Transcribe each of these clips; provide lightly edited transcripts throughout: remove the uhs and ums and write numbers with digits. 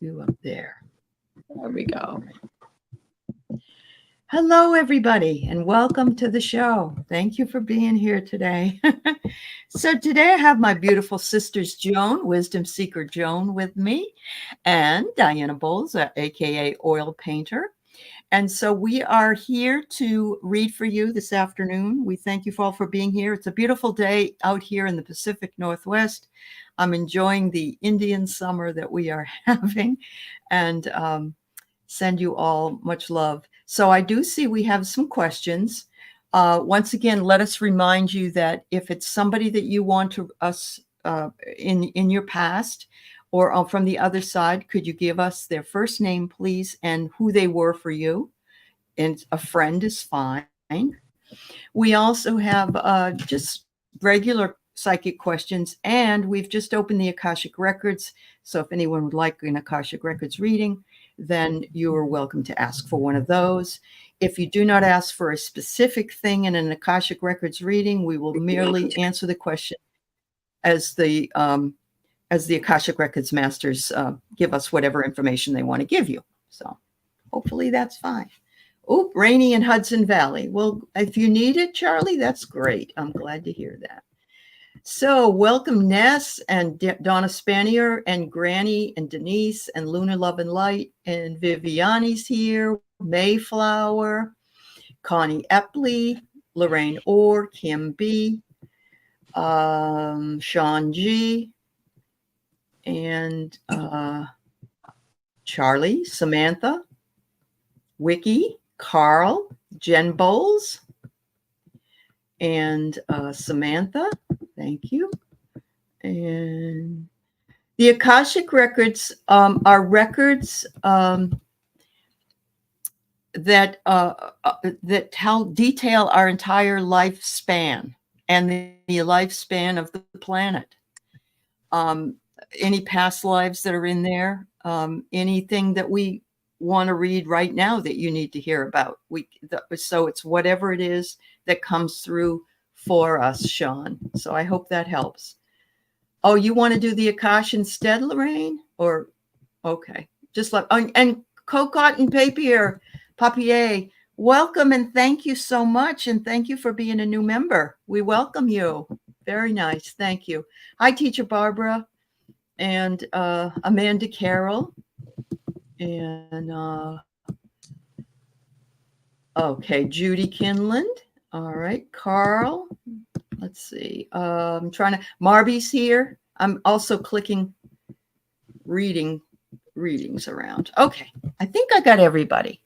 you up there. There we go. Hello, everybody, and welcome to the show. Thank you for being here today. So today I have my beautiful sisters, Joan, Wisdom Seeker Joan, with me, and Diana Bowles, aka Oil Painter. And so we are here to read for you this afternoon. We thank you all for being here. It's a beautiful day out here in the Pacific Northwest. I'm enjoying the Indian summer that we are having, and send you all much love. So I do see we have some questions. Once again, let us remind you that if it's somebody that you want to us in your past or from the other side, could you give us their first name, please, and who they were for you? And a friend is fine. We also have just regular psychic questions, and we've just opened the Akashic Records. So if anyone would like an Akashic Records reading, then you are welcome to ask for one of those. If you do not ask for a specific thing in an Akashic Records reading, we will merely answer the question as the Akashic Records masters give us whatever information they want to give you. So hopefully that's fine. Oh, rainy in Hudson Valley. Well, if you need it, Charlie, that's great. I'm glad to hear that. So welcome Ness and Donna Spanier and Granny and Denise and Lunar Love and Light and Viviani's here, Mayflower, Connie Epley, Lorraine Orr, Kim B, Sean G, and Charlie, Samantha, Wiki, Carl, Jen Bowles, and Samantha. Thank you. And the Akashic Records are records that detail our entire lifespan and the lifespan of the planet. Any past lives that are in there, anything that we want to read right now that you need to hear about. So it's whatever it is that comes through for us, Sean. So I hope that helps. Oh, you want to do the Akash instead, Lorraine? Or okay, just let and Cocotte and Papier, welcome and thank you so much, and thank you for being a new member. We welcome you. Very nice, thank you. Hi, Teacher Barbara and Amanda Carroll, and okay, Judy Kinland. All right, Carl. Let's see. I'm trying to. Marby's here. I'm also clicking readings around. Okay, I think I got everybody.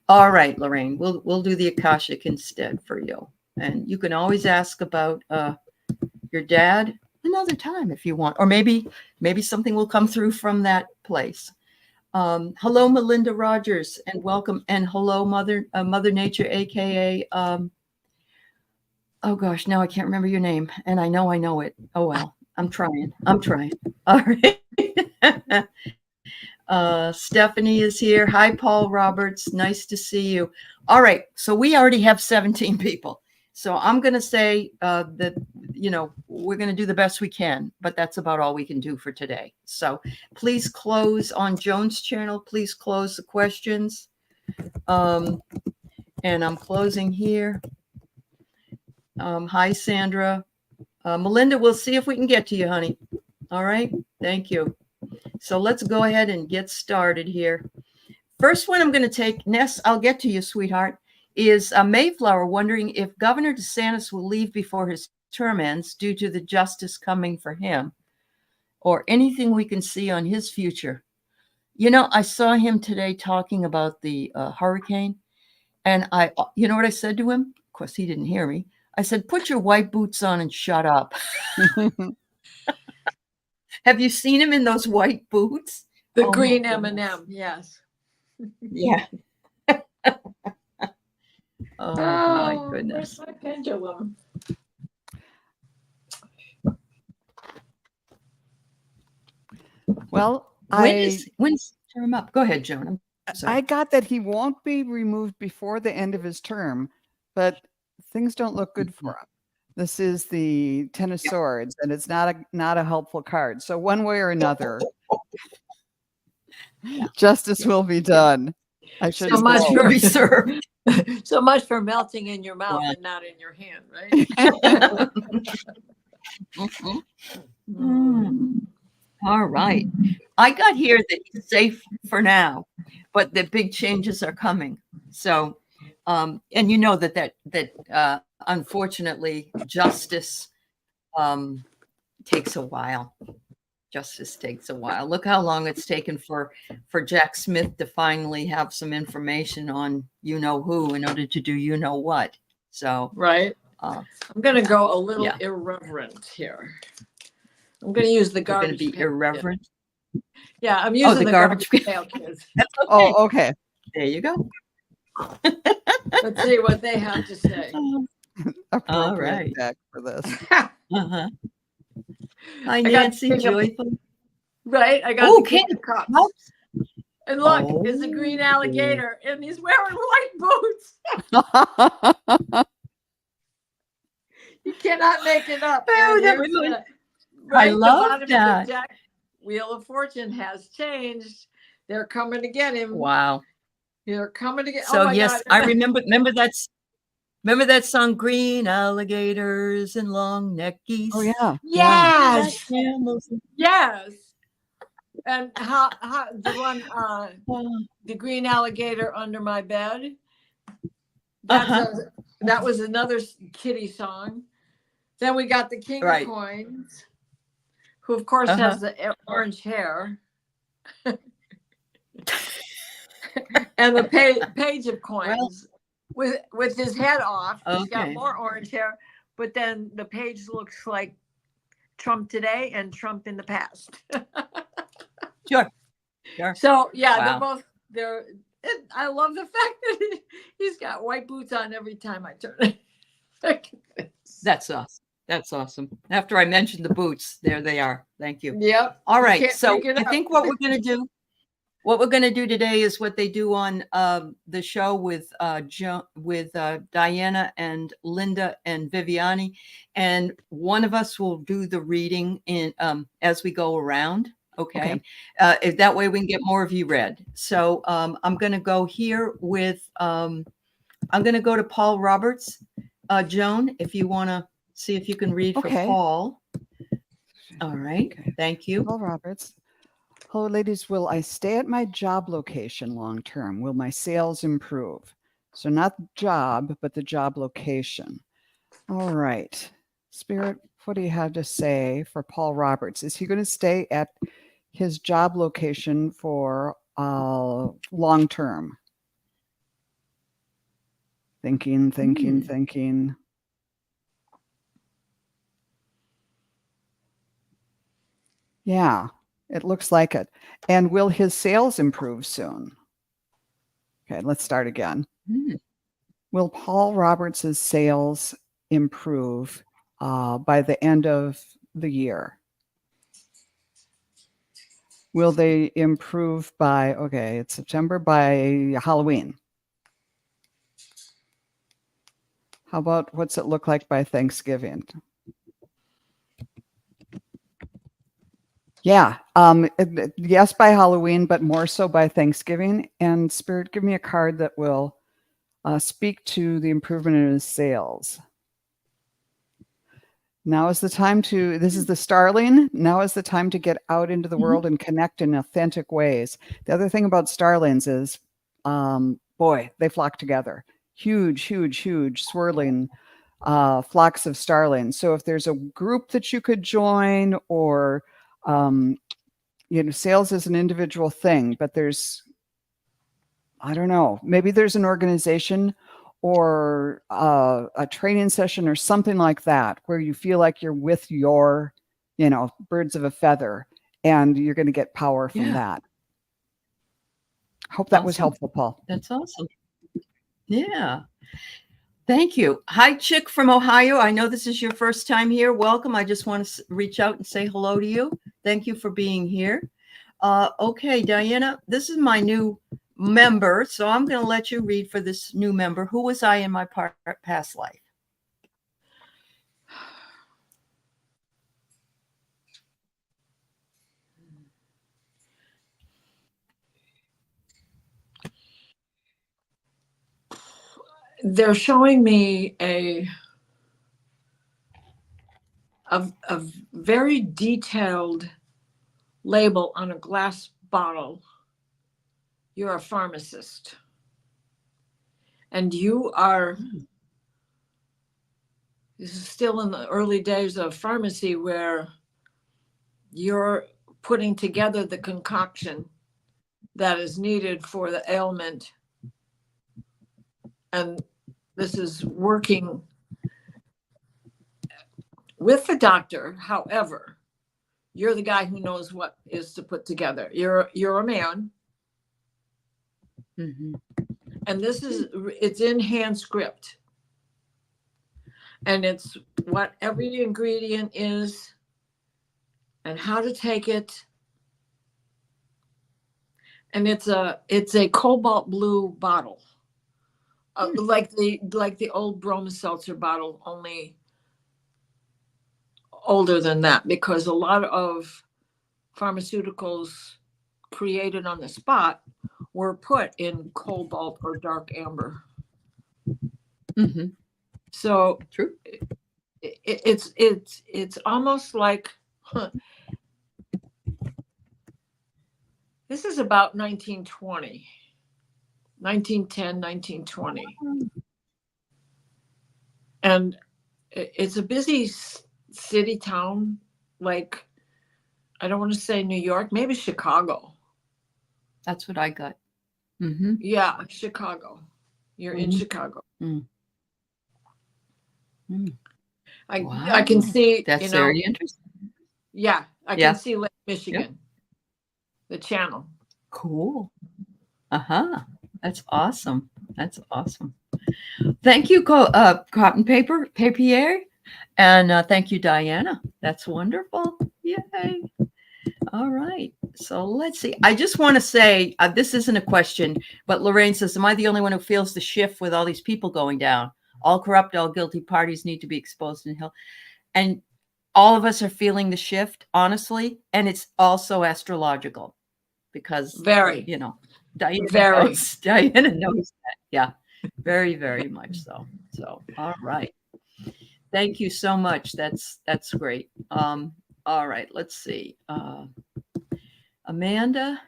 All right, Lorraine. We'll do the Akashic instead for you, and you can always ask about your dad another time if you want, or maybe something will come through from that place. Hello, Melinda Rogers, and welcome, and hello, Mother Nature, aka. Oh gosh, now I can't remember your name, and I know it. Oh well, I'm trying. All right. Stephanie is here. Hi, Paul Roberts. Nice to see you. All right, so we already have 17 people. So I'm going to say that, we're going to do the best we can, but that's about all we can do for today. So please close on Joan's channel. Please close the questions. And I'm closing here. Hi, Sandra. Melinda, we'll see if we can get to you, honey. All right. Thank you. So let's go ahead and get started here. First one I'm going to take, Ness, I'll get to you, sweetheart, is Mayflower wondering if Governor DeSantis will leave before his term ends due to the justice coming for him, or anything we can see on his future. I saw him today talking about the hurricane, and you know what I said to him? Of course, he didn't hear me. I said, put your white boots on and shut up. Have you seen him in those white boots? The green M&M, yes. Yeah. Oh, my goodness. Where's my pendulum? Well, when's term up? Go ahead, Joan. I got that he won't be removed before the end of his term, but things don't look good for him. This is the Ten of Swords, and it's not a helpful card. So one way or another. Justice will be done. I should So much Justice will be served. So much for melting in your mouth Wow. and not in your hand, right? Mhm. Mm. All right. I got here that he's safe for now, but the big changes are coming. So, and you know that unfortunately justice takes a while. Justice takes a while. Look how long it's taken for Jack Smith to finally have some information on you know who in order to do you know what. So, Right. uh, I'm going to go a little yeah. irreverent here. I'm going to use the You're going to garbage be pail. irreverent. Yeah, I'm Oh, using the the garbage garbage pail. pail kids. That's okay. Oh, okay. There you go. Let's see what they have to say. Appropriate right. deck for this. Uh-huh. Hi, I got Nancy. the king of, Joyful. right? I got Oh, the king King of cups. Cups. And look, it's a Oh. green alligator, and he's wearing white boots. You cannot make it up. Oh, And that here's reminds- right, I the love bottom of that. the deck. Wheel of Fortune has changed. They're coming to get him. Wow. They're coming to get. So Oh my yes, God! I remember that song, Green Alligators and Long Neck Geese. Oh yeah. Yes, Camels. yes. And how the one Oh, the green alligator under my bed. That's that was another kitty song. Then we got the King Right. of Coins, who of course has the orange hair, and the Page of Coins with his head off. He's got Okay. more orange hair, but then the page looks like Trump today and Trump in the past. Sure. Sure. So yeah, Wow. I love the fact that he's got white boots on every time I turn. That's awesome. That's awesome. After I mentioned the boots, there they are. Thank you. Yep. All You right. can't So pick it I up. think what we're going to do today is what they do on the show with Diana and Linda and Viviani, and one of us will do the reading in as we go around. Okay. If that way we can get more of you read. So I'm going to go here with I'm going to go to Paul Roberts. Joan, if you want to see if you can read for Paul. All right. Okay. Thank you. Paul Roberts. Hello, ladies. Will I stay at my job location long term? Will my sales improve? So not job, but the job location. All right. Spirit, what do you have to say for Paul Roberts? Is he going to stay at his job location for long term? Thinking. Yeah, it looks like it. And will his sales improve soon? Okay, let's start again. Will Paul Roberts' sales improve by the end of the year? Will they improve by, okay, it's September, by Halloween? How about what's it look like by Thanksgiving? Yeah, yes, by Halloween, but more so by Thanksgiving. And Spirit, give me a card that will speak to the improvement in his sales. Now is the time to, this is the starling. Now is the time to get out into the world and connect in authentic ways. The other thing about starlings is, boy, they flock together. Huge, swirling flocks of starlings. So if there's a group that you could join, or, sales is an individual thing, but there's, I don't know, maybe there's an organization or a training session or something like that where you feel like you're with your, birds of a feather, and you're going to get power from that. Hope that was helpful, Paul. That's awesome. Yeah. Thank you. Hi, Chick from Ohio. I know this is your first time here. Welcome. I just want to reach out and say hello to you. Thank you for being here. Okay, Diana, this is my new member, so I'm going to let you read for this new member. Who was I in my past life? they're showing me a very detailed label on a glass bottle. You're a pharmacist. And you are, this is still in the early days of pharmacy where you're putting together the concoction that is needed for the ailment. And this is working with the doctor. However, you're the guy who knows what is to put together. You're a man. Mhm. And it's in hand script. And it's what every ingredient is and how to take it. And it's a cobalt blue bottle. Like the old Broma seltzer bottle, only older than that, because a lot of pharmaceuticals created on the spot were put in cobalt or dark amber. Mhm. So True. it's almost like, this is about 1920, 1910, 1920. And it's a busy city town, like, I don't want to say New York, maybe Chicago. That's what I got. Mm-hmm. Yeah, Chicago. You're in Mhm. Chicago. Mm. Mm. I Wow. can see, That's very interesting. yeah, I Yeah. can see Lake Michigan, the channel. Cool. Uh-huh. That's awesome. That's awesome. Thank you, Cotton Papier. And thank you, Diana. That's wonderful. Yay. All right. So let's see. I just want to say this isn't a question, but Lorraine says, am I the only one who feels the shift with all these people going down? All corrupt, all guilty parties need to be exposed in hell. And all of us are feeling the shift, honestly. And it's also astrological because, Very, Diana very. Diana knows that. Yeah, very, very much so. So, all right. Thank you so much. That's great. All right, let's see. Amanda.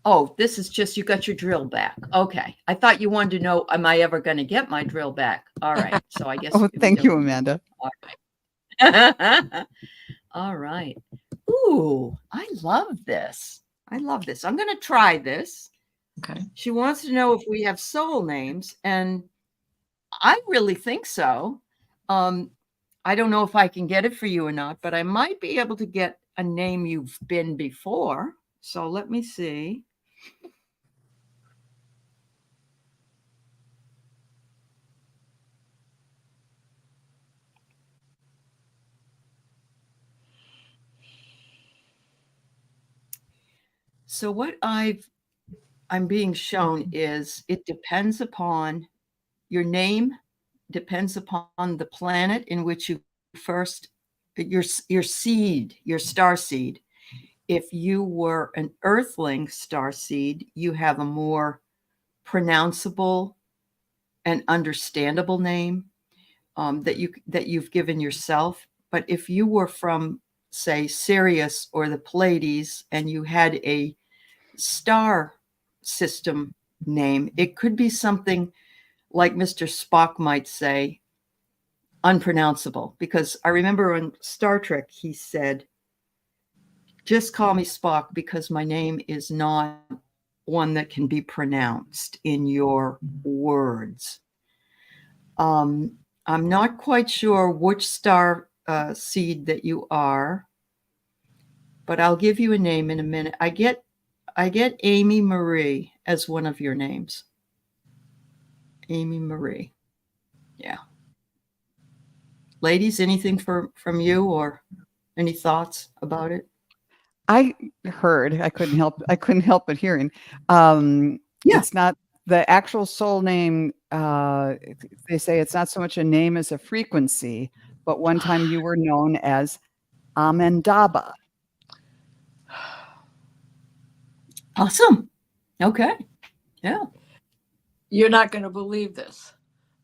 Oh, this is just you got your drill back. Okay. I thought you wanted to know, am I ever going to get my drill back? All right. So I guess Oh, we thank you, don't. Amanda. All right. All right. Ooh, I love this. I love this. I'm going to try this. Okay. She wants to know if we have soul names, and I really think so. I don't know if I can get it for you or not, but I might be able to get a name you've been before. So let me see. So what I'm being shown is it depends upon your name, depends upon the planet in which you first your seed, your star seed. If you were an earthling star seed, you have a more pronounceable and understandable name that you've given yourself. But if you were from, say, Sirius or the Pleiades, and you had a star system name, it could be something like Mr. Spock might say, unpronounceable. Because I remember in Star Trek, he said, just call me Spock because my name is not one that can be pronounced in your words. I'm not quite sure which star seed that you are, but I'll give you a name in a minute. I get Amy Marie as one of your names. Amy Marie. Yeah. Ladies, anything from you or any thoughts about it? I heard. I couldn't help but hearing. Yeah. It's not the actual soul name. They say it's not so much a name as a frequency. But one time you were known as Amendaba. Awesome. Okay. Yeah. You're not going to believe this.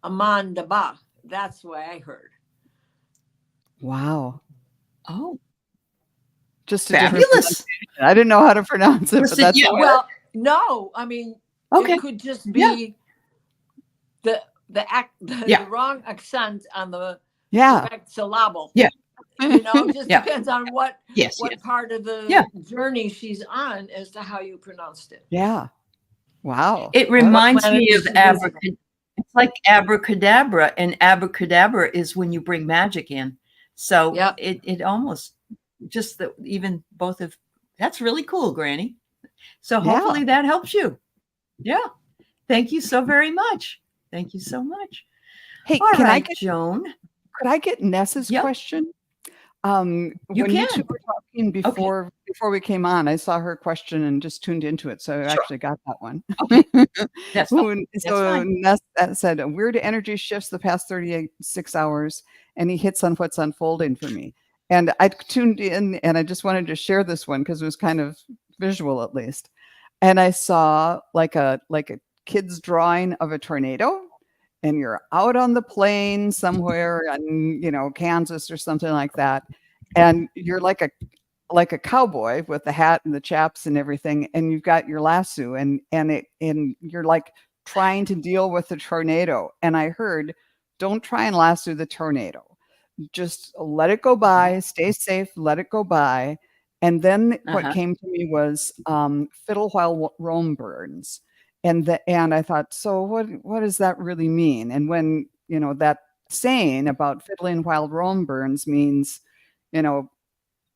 Amandaba. That's what I heard. Wow. Oh, Just a different fabulous. pronunciation. I didn't know how to pronounce it, but Listen, that's yeah, okay. Well, no, I mean, Okay. it could just Yeah. be the Yeah. wrong accent on the Yeah. correct syllable. Yeah. You know, it just Yeah. depends on what Yes. what Yes. part of the Yeah. journey she's on as to how you pronounced it. Yeah. Wow. It That- reminds planet me of is she visiting? abracadabra. It's like abracadabra, and abracadabra is when you bring magic in. So Yep. it almost just that even both of that's really cool, Granny. So Yeah. hopefully that helps you. Yeah. Thank you so very much. Thank you so much. Hey, All can I right, get Joan. could I get Ness's Yep. question? You When you two can. were talking Okay. before we came on, I saw her question and just tuned into it, so I Sure. actually got that one. Okay. That's fine. When That's so fine. Ness said, "Weird energy shifts the past 36 hours, and he hits on what's unfolding for me." And I tuned in, and I just wanted to share this one because it was kind of visual, at least. And I saw like a kid's drawing of a tornado, and you're out on the plain somewhere in, Kansas or something like that. And you're like a cowboy with the hat and the chaps and everything, and you've got your lasso and you're like trying to deal with the tornado. And I heard, don't try and lasso the tornado. Just let it go by, stay safe, let it go by. And then what Uh-huh. came to me was fiddle while Rome burns. And I thought, so what does that really mean? And when, that saying about fiddling while Rome burns means,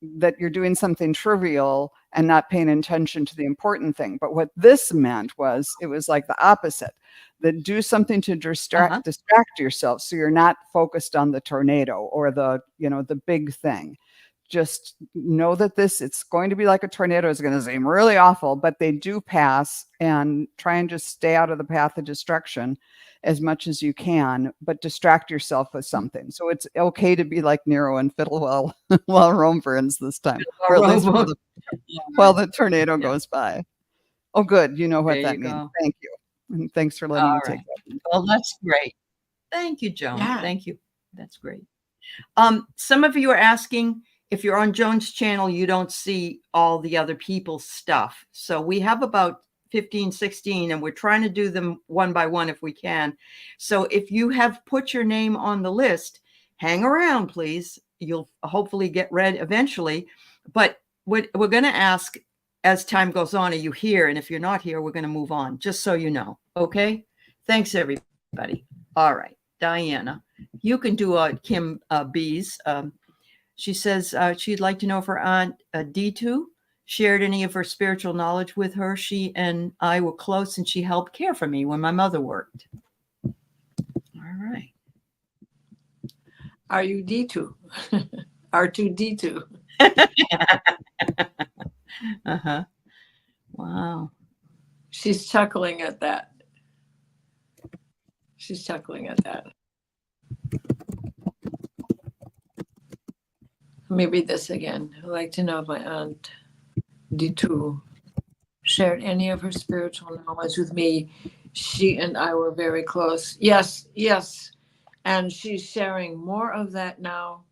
that you're doing something trivial and not paying attention to the important thing. But what this meant was it was like the opposite, that do something to Uh-huh. distract yourself so you're not focused on the tornado or the big thing. Just know that it's going to be like a tornado. It's going to seem really awful, but they do pass, and try and just stay out of the path of destruction as much as you can, but distract yourself with something. So it's okay to be like Nero and fiddle while Rome burns this time, or at least while the tornado Yeah. goes by. Oh, good. You know what There that you means. go. Thank you. And thanks for letting All me take right. that. Well, that's great. Thank you, Joan. Yeah. Thank you. That's great. Some of you are asking, if you're on Joan's channel, you don't see all the other people's stuff. So we have about 15, 16, and we're trying to do them one by one if we can. So if you have put your name on the list, hang around, please. You'll hopefully get read eventually. But we're going to ask as time goes on, are you here? And if you're not here, we're going to move on, just so you know. Okay? Thanks, everybody. All right. Diana, you can do Kim B's. She says she'd like to know if her aunt D2 shared any of her spiritual knowledge with her. She and I were close, and she helped care for me when my mother worked. All right. Are you D2? R2D2. Uh-huh. Wow. She's chuckling at that. She's chuckling at that. Let me read this again. I'd like to know if my aunt D2 shared any of her spiritual knowledge with me. She and I were very close. Yes, yes. And she's sharing more of that now.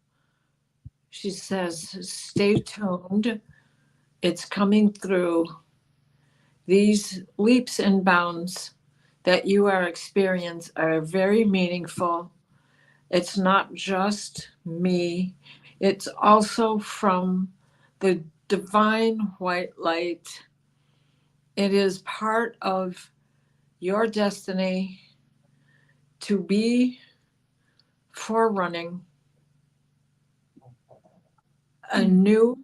She says, stay tuned. It's coming through. These leaps and bounds that you are experiencing are very meaningful. It's not just me. It's also from the divine white light. It is part of your destiny to be forerunning a new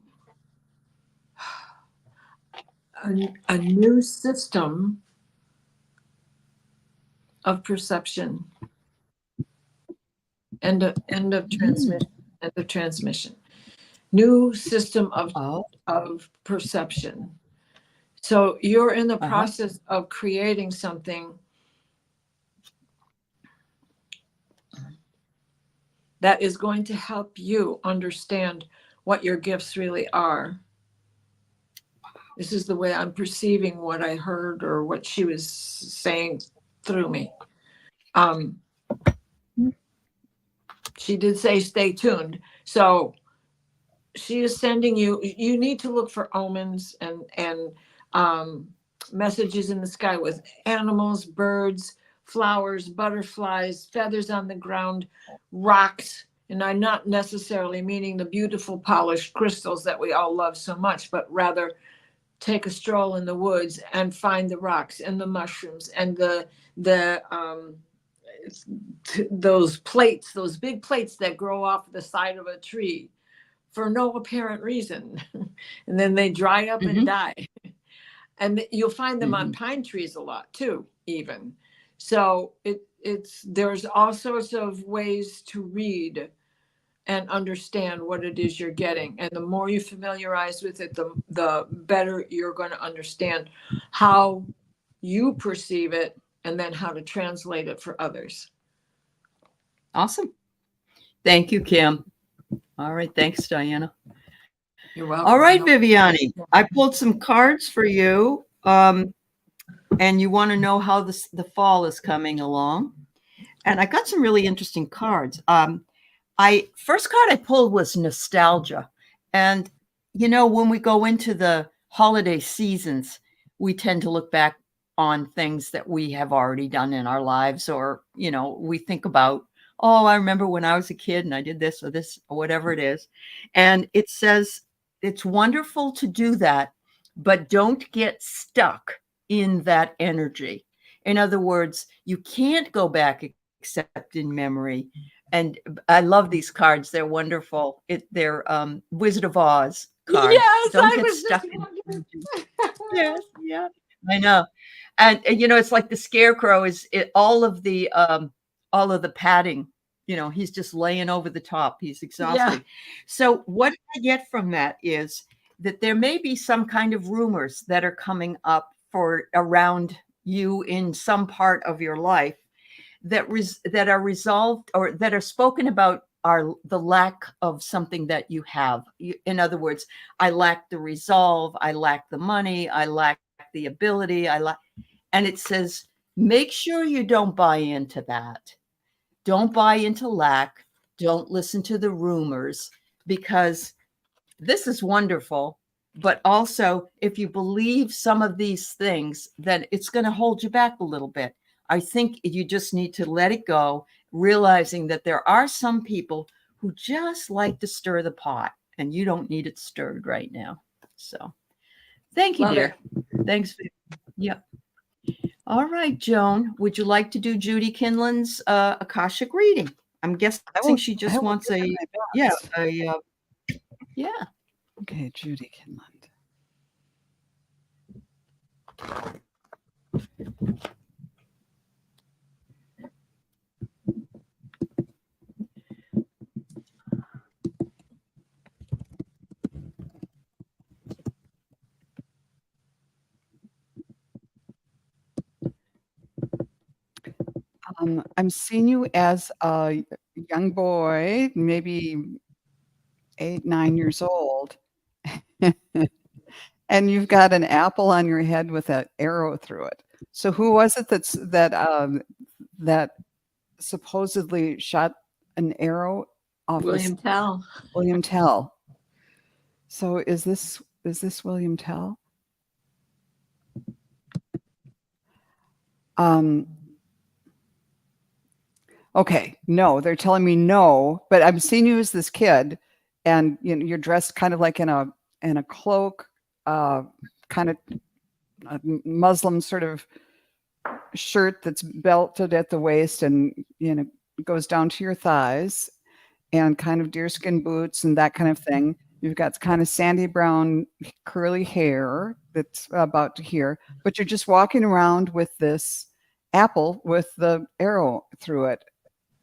system of perception. End of transmission. New system of perception. So you're in the process of creating something that is going to help you understand what your gifts really are. This is the way I'm perceiving what I heard or what she was saying through me. she did say stay tuned. So she is sending you, you need to look for omens and messages in the sky with animals, birds, flowers, butterflies, feathers on the ground, rocks. And I'm not necessarily meaning the beautiful polished crystals that we all love so much, but rather take a stroll in the woods and find the rocks and the mushrooms and the those plates, those big plates that grow off the side of a tree for no apparent reason. And then they dry up and die. And you'll find them on pine trees a lot too, even. So there's all sorts of ways to read and understand what it is you're getting. And the more you familiarize with it, the better you're going to understand how you perceive it and then how to translate it for others. Awesome. Thank you, Kim. All right. Thanks, Diana. You're welcome. All right, Viviani, I pulled some cards for you. And you want to know how the fall is coming along. And I got some really interesting cards. First card I pulled was nostalgia. And, you know, when we go into the holiday seasons, we tend to look back on things that we have already done in our lives, or, you know, we think about, oh, I remember when I was a kid and I did this or whatever it is. And it says, it's wonderful to do that, but don't get stuck in that energy. In other words, you can't go back except in memory. And I love these cards. They're wonderful. They're Wizard of Oz cards. Yes, don't get stuck in energy. Yes, yeah, I know. And you know, it's like the scarecrow all of the padding, you know, he's just laying over the top. He's exhausted. Yeah. So what I get from that is that there may be some kind of rumors that are coming up for around you in some part of your life that are resolved or that are spoken about are the lack of something that you have. In other words, I lack the resolve, I lack the money, I lack the ability, and it says, make sure you don't buy into that. Don't buy into lack. Don't listen to the rumors, because this is wonderful. But also, if you believe some of these things, then it's going to hold you back a little bit. I think you just need to let it go, realizing that there are some people who just like to stir the pot, and you don't need it stirred right now. So thank you, dear. Thanks. Yeah. All right, Joan, would you like to do Judy Kinlan's Akashic reading? I'm guessing she just wants yeah. Okay, Judy Kinland. I'm seeing you as a young boy, maybe 8, 9 years old. And you've got an apple on your head with an arrow through it. So who was it that supposedly shot an arrow off? William Tell. William Tell. So is this William Tell? Okay, no, they're telling me no, but I'm seeing you as this kid, and you know, you're dressed kind of like in a cloak, kind of a Muslim sort of shirt that's belted at the waist and, you know, goes down to your thighs, and kind of deerskin boots and that kind of thing. You've got kind of sandy brown curly hair that's about to here, but you're just walking around with this apple with the arrow through it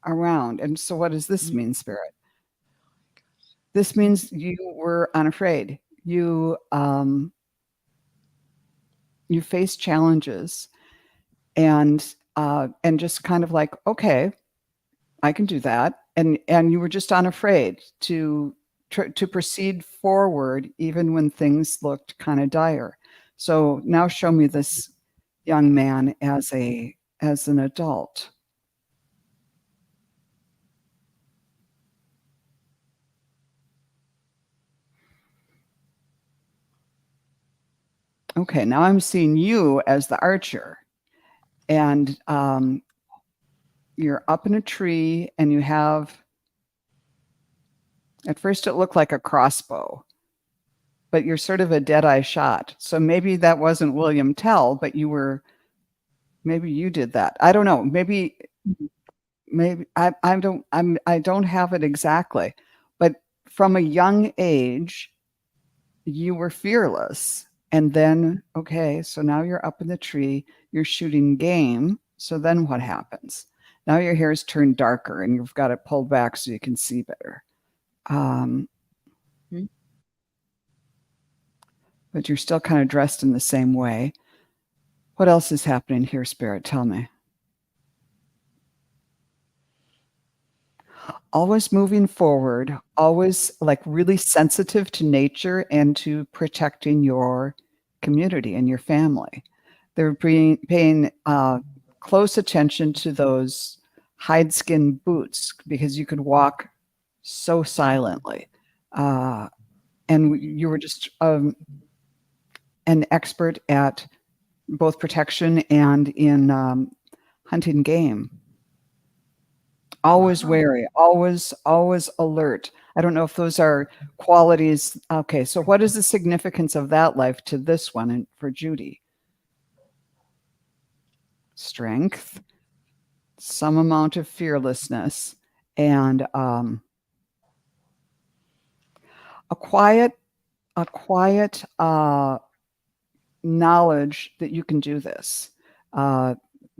around. And so what does this mean, Spirit? This means you were unafraid. You faced challenges and just kind of like, okay, I can do that. And you were just unafraid to proceed forward even when things looked kind of dire. So now show me this young man as an adult. Okay, now I'm seeing you as the archer, and you're up in a tree, and you have, at first it looked like a crossbow, but you're sort of a dead-eye shot. So maybe that wasn't William Tell, but maybe you did that. I don't know. Maybe I don't have it exactly, but from a young age, you were fearless. And then, okay, so now you're up in the tree, you're shooting game. So then what happens? Now your hair's turned darker and you've got it pulled back so you can see better. But you're still kind of dressed in the same way. What else is happening here, Spirit? Tell me. Always moving forward, always like really sensitive to nature and to protecting your community and your family. They're paying close attention to those hide skin boots because you could walk so silently. And you were just an expert at both protection and in hunting game. Always wary, always alert. I don't know if those are qualities. Okay, so what is the significance of that life to this one and for Judy? Strength, some amount of fearlessness, and a quiet knowledge that you can do this.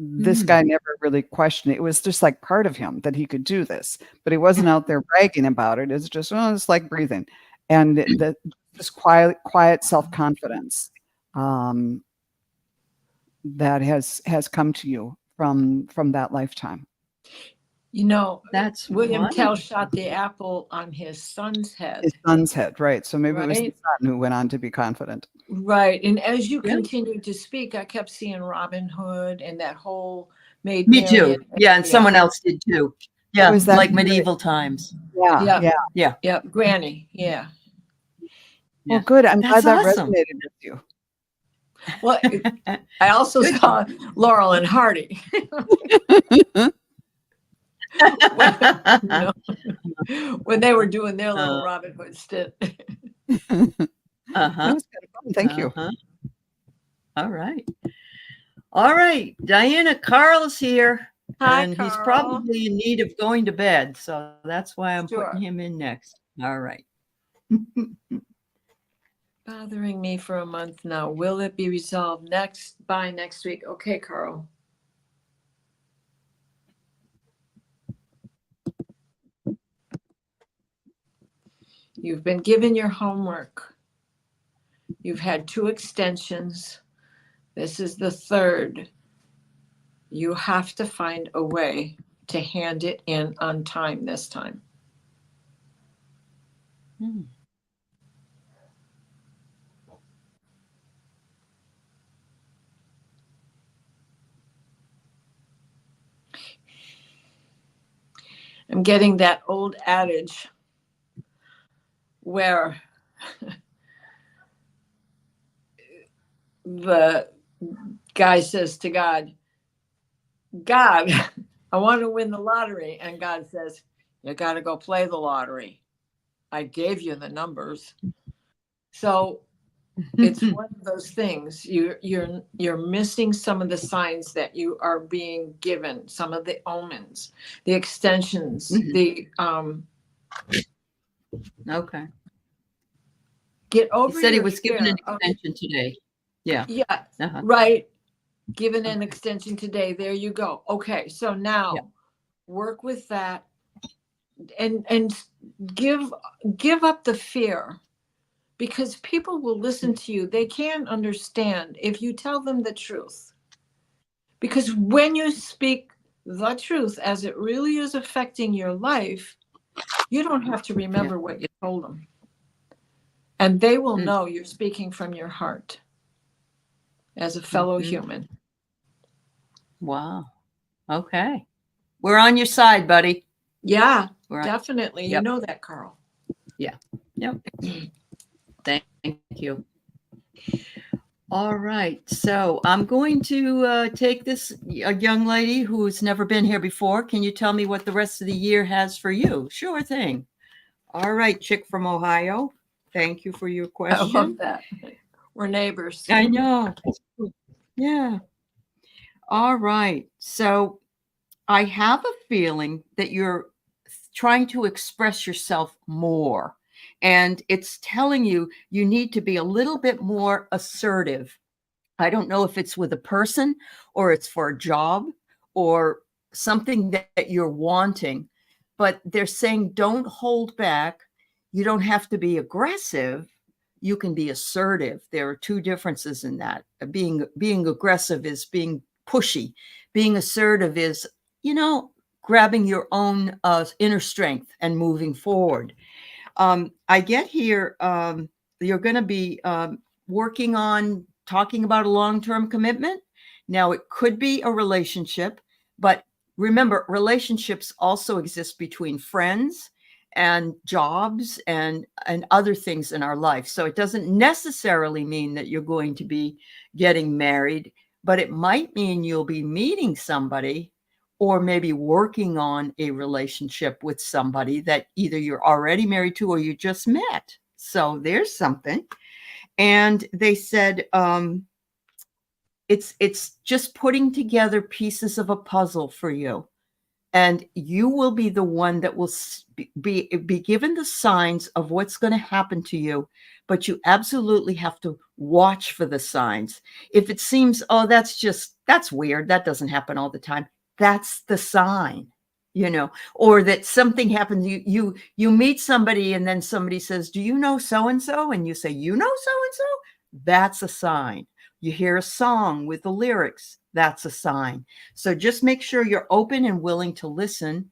This guy never really questioned it. It was just like part of him that he could do this, but he wasn't out there bragging about it. It's just, oh, it's like breathing. And this quiet self-confidence that has come to you from that lifetime. You know, That's William wonderful. Tell shot the apple on his son's head. His son's head, right. So maybe it was the Right. son who went on to be confident. Right. And as you Yeah. continued to speak, I kept seeing Robin Hood and that whole Maid Me Marian. too. Yeah, and someone else did too. Yeah, was that? like medieval times. Yeah. Yep. Granny. Yeah. Well, Yeah. good. I'm That's glad that awesome. resonated with you. Well, I also Good. saw Laurel and Hardy. When they were doing their little Robin Hood stint. That was kind of fun. Thank you. All right. All right. Diana, Carl's here. Hi, and Carl. he's probably in need of going to bed. So that's why I'm Sure. putting him in next. All right. Bothering me for a month now. Will it be resolved by next week? Okay, Carl. You've been given your homework. You've had 2 extensions. This is the 3rd. You have to find a way to hand it in on time this time. I'm getting that old adage where the guy says to God, God, I want to win the lottery. And God says, you got to go play the lottery. I gave you the numbers. So it's one of those things. You're missing some of the signs that you are being given, some of the omens, the extensions, the Okay. get over. He said he your was given an fear of- extension today. Yeah. Yeah. Right. Given an extension today. There you go. Okay. So now work with that and give up the fear, because people will listen to you. They can't understand if you tell them the truth. Because when you speak the truth as it really is affecting your life, you don't have to remember what you told them. And they will know you're speaking from your heart as a fellow human. Wow. Okay. We're on your side, buddy. Yeah, We're definitely. You know that, Carl. Yeah. Yep. Thank you. All right. So I'm going to take this a young lady who's never been here before. Can you tell me what the rest of the year has for you? Sure thing. All right, chick from Ohio. Thank you for your I love question. that. We're neighbors. I know. Yeah. All right. So I have a feeling that you're trying to express yourself more. And it's telling you you need to be a little bit more assertive. I don't know if it's with a person or it's for a job or something that you're wanting, but they're saying don't hold back. You don't have to be aggressive. You can be assertive. There are two differences in that. Being aggressive is being pushy. Being assertive is, grabbing your own inner strength and moving forward. I get here, you're going to be working on talking about a long-term commitment. Now, it could be a relationship, but remember, relationships also exist between friends and jobs and other things in our life. So it doesn't necessarily mean that you're going to be getting married, but it might mean you'll be meeting somebody or maybe working on a relationship with somebody that either you're already married to or you just met. So there's something. And they said it's just putting together pieces of a puzzle for you. And you will be the one that will be given the signs of what's going to happen to you, but you absolutely have to watch for the signs. If it seems, oh, that's weird, that doesn't happen all the time, that's the sign, or that something happens. You meet somebody and then somebody says, do you know so and so? And you say, you know so and so? That's a sign. You hear a song with the lyrics, that's a sign. So just make sure you're open and willing to listen.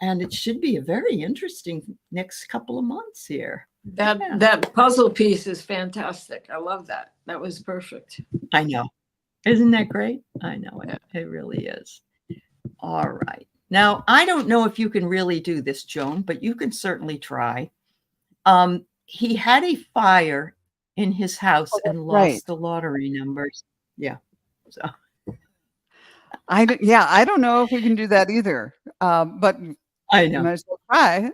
And it should be a very interesting next couple of months here. That puzzle piece is fantastic. I love that. That was perfect. I know. Isn't that great? I know it. It really is. All right. Now, I don't know if you can really do this, Joan, but you can certainly try. He had a fire in his house and lost the lottery numbers. Yeah. So I don't know if we can do that either. But I know. might as well try.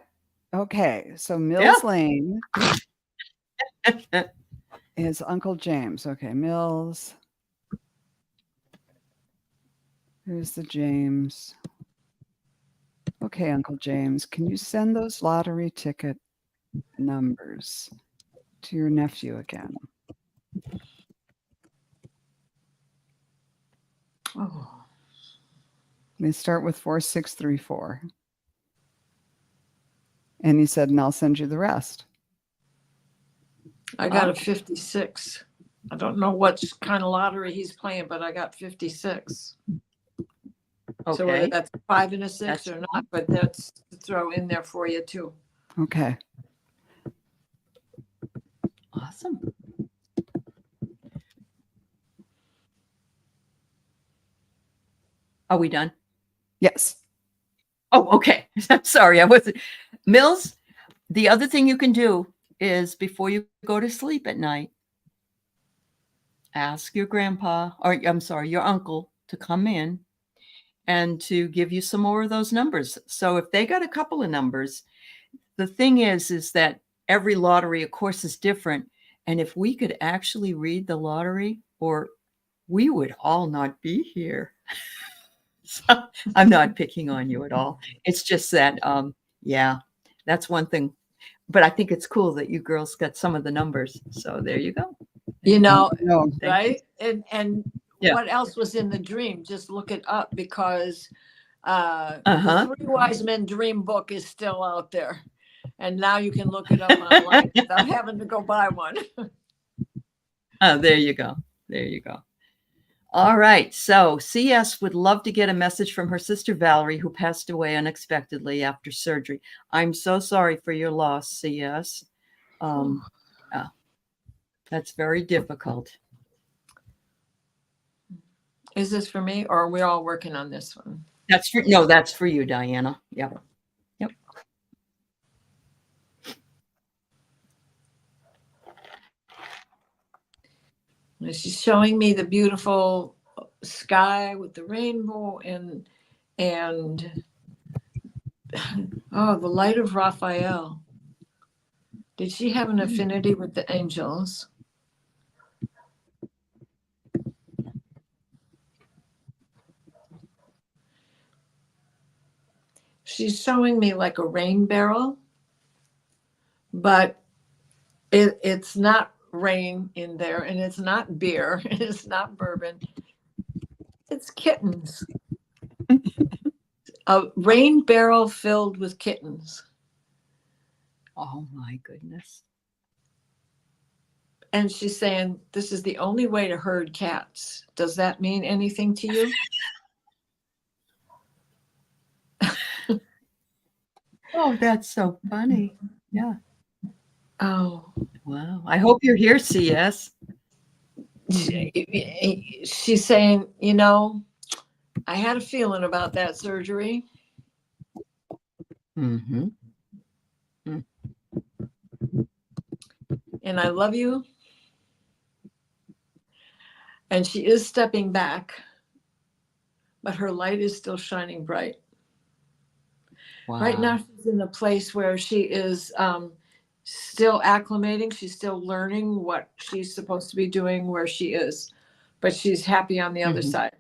Okay, so Mills Lane is Uncle James. Okay, Mills. Here's the James. Okay, Uncle James, can you send those lottery ticket numbers to your nephew again? Oh, They start with 4634. And he said, and I'll send you the rest. I got a 56. I don't know what kind of lottery he's playing, but I got 56. Okay. So whether that's 5 and a 6 or not, but that's to throw in there for you too. Okay. Awesome. Are we done? Yes. Oh, okay. Sorry, I wasn't. Mills, the other thing you can do is before you go to sleep at night, ask your grandpa, or I'm sorry, your uncle to come in and to give you some more of those numbers. So if they got a couple of numbers, the thing is that every lottery, of course, is different. And if we could actually read the lottery, or we would all not be here. So I'm not picking on you at all. It's just that, that's one thing. But I think it's cool that you girls got some of the numbers. So there you go. Right? And what else was in the dream? Just look it up because the 3 Wise Men Dream book is still out there. And now you can look it up online without having to go buy one. Oh, there you go. There you go. All right. So CS would love to get a message from her sister Valerie, who passed away unexpectedly after surgery. I'm so sorry for your loss, CS. That's very difficult. Is this for me, or are we all working on this one? That's for you, Diana. Yep. Yep. And she's showing me the beautiful sky with the rainbow and oh, the light of Raphael. Did she have an affinity with the angels? She's showing me like a rain barrel, but it's not rain in there, and it's not beer, and it's not bourbon. It's kittens. A rain barrel filled with kittens. Oh my goodness. And she's saying, this is the only way to herd cats. Does that mean anything to you? Oh, that's so funny. Yeah. Oh. Wow. I hope you're here, CS. She's saying, you know, I had a feeling about that surgery. Mm-hmm. And I love you. And she is stepping back, but her light is still shining bright. Wow. Right now, she's in a place where she is still acclimating. She's still learning what she's supposed to be doing where she is, but she's happy on the other side.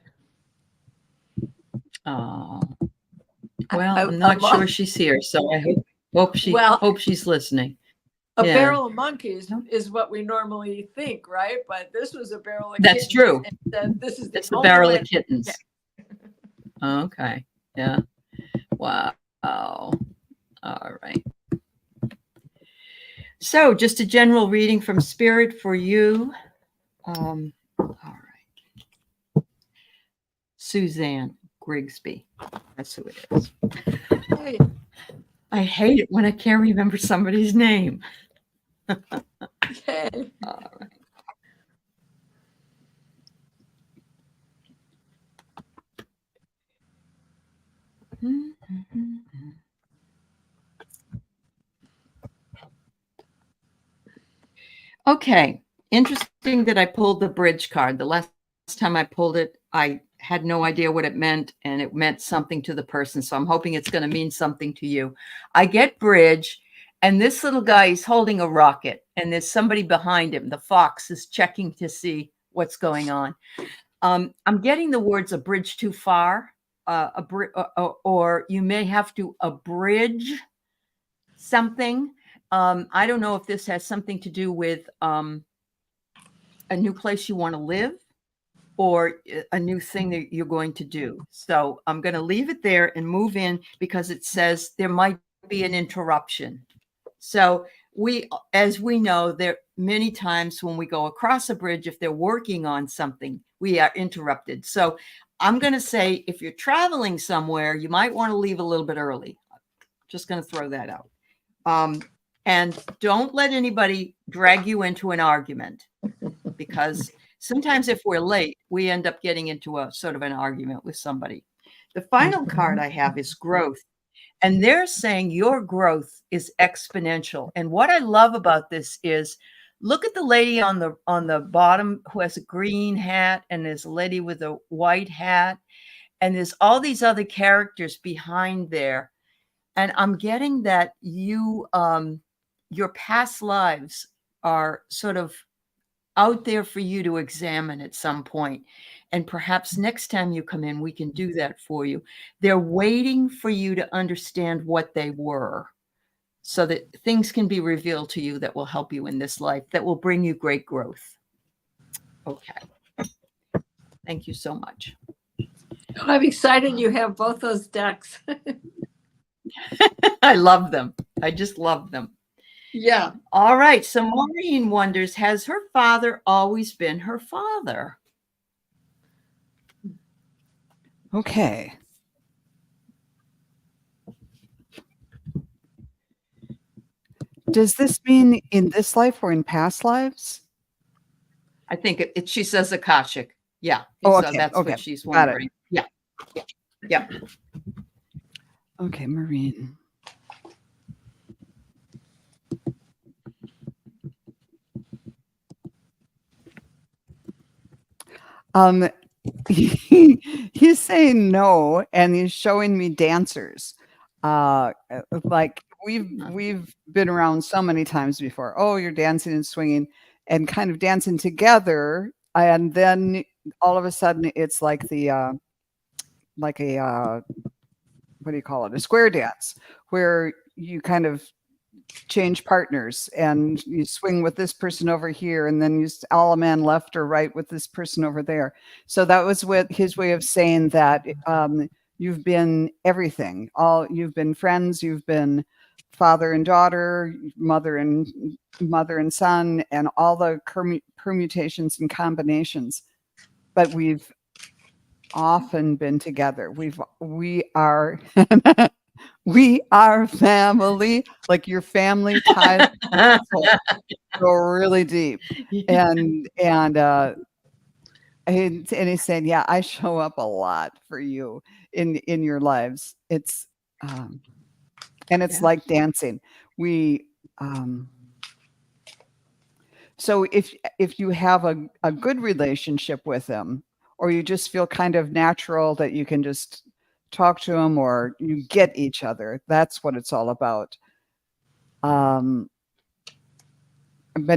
Oh. Well, I'm not sure she's here, so I hope she's listening. A barrel of monkeys is what we normally think, right? But this was a barrel of That's kittens. true. And this is It's a barrel of kittens. Okay. Yeah. Wow. All right. So just a general reading from Spirit for you. All right. Suzanne Grigsby. That's who it is. Hey. I hate it when I can't remember somebody's name. Okay. All right. Okay. Interesting that I pulled the bridge card. The last time I pulled it, I had no idea what it meant, and it meant something to the person. So I'm hoping it's going to mean something to you. I get bridge, and this little guy is holding a rocket, and there's somebody behind him. The fox is checking to see what's going on. I'm getting the words "a bridge too far," or you may have to abridge something. I don't know if this has something to do with a new place you want to live or a new thing that you're going to do. So I'm going to leave it there and move in because it says there might be an interruption. So as we know, there many times when we go across a bridge, if they're working on something, we are interrupted. So I'm going to say, if you're traveling somewhere, you might want to leave a little bit early. Just going to throw that out. And don't let anybody drag you into an argument, because sometimes if we're late, we end up getting into a sort of an argument with somebody. The final card I have is growth. And they're saying your growth is exponential. And what I love about this is, look at the lady on the bottom who has a green hat, and there's a lady with a white hat, and there's all these other characters behind there. And I'm getting that you your past lives are sort of out there for you to examine at some point. And perhaps next time you come in, we can do that for you. They're waiting for you to understand what they were, so that things can be revealed to you that will help you in this life, that will bring you great growth. Okay. Thank you so much. I'm excited you have both those decks. I love them. I just love them. Yeah. All right. So Maureen wonders, has her father always been her father? Okay. Does this mean in this life or in past lives? I think she says Akashic. Yeah. Oh, so okay. that's Okay. what she's Got it. wondering. Yeah. Yeah. Okay, Maureen. Um, he's saying no, and he's showing me dancers. Like we've been around so many times before. Oh, you're dancing and swinging, and kind of dancing together, and then all of a sudden it's like like a what do you call it? A square dance, where you kind of change partners and you swing with this person over here and then all a man left or right with this person over there. So that was what his way of saying that you've been everything. All you've been friends, you've been father and daughter, mother and son, and all the permutations and combinations. But we've often been together. We are we are family. Like your family ties go really deep. And he said, yeah, I show up a lot for you in your lives. It's and it's Yeah. like dancing. We so if you have a good relationship with him, or you just feel kind of natural that you can just talk to him, or you get each other, that's what it's all about. But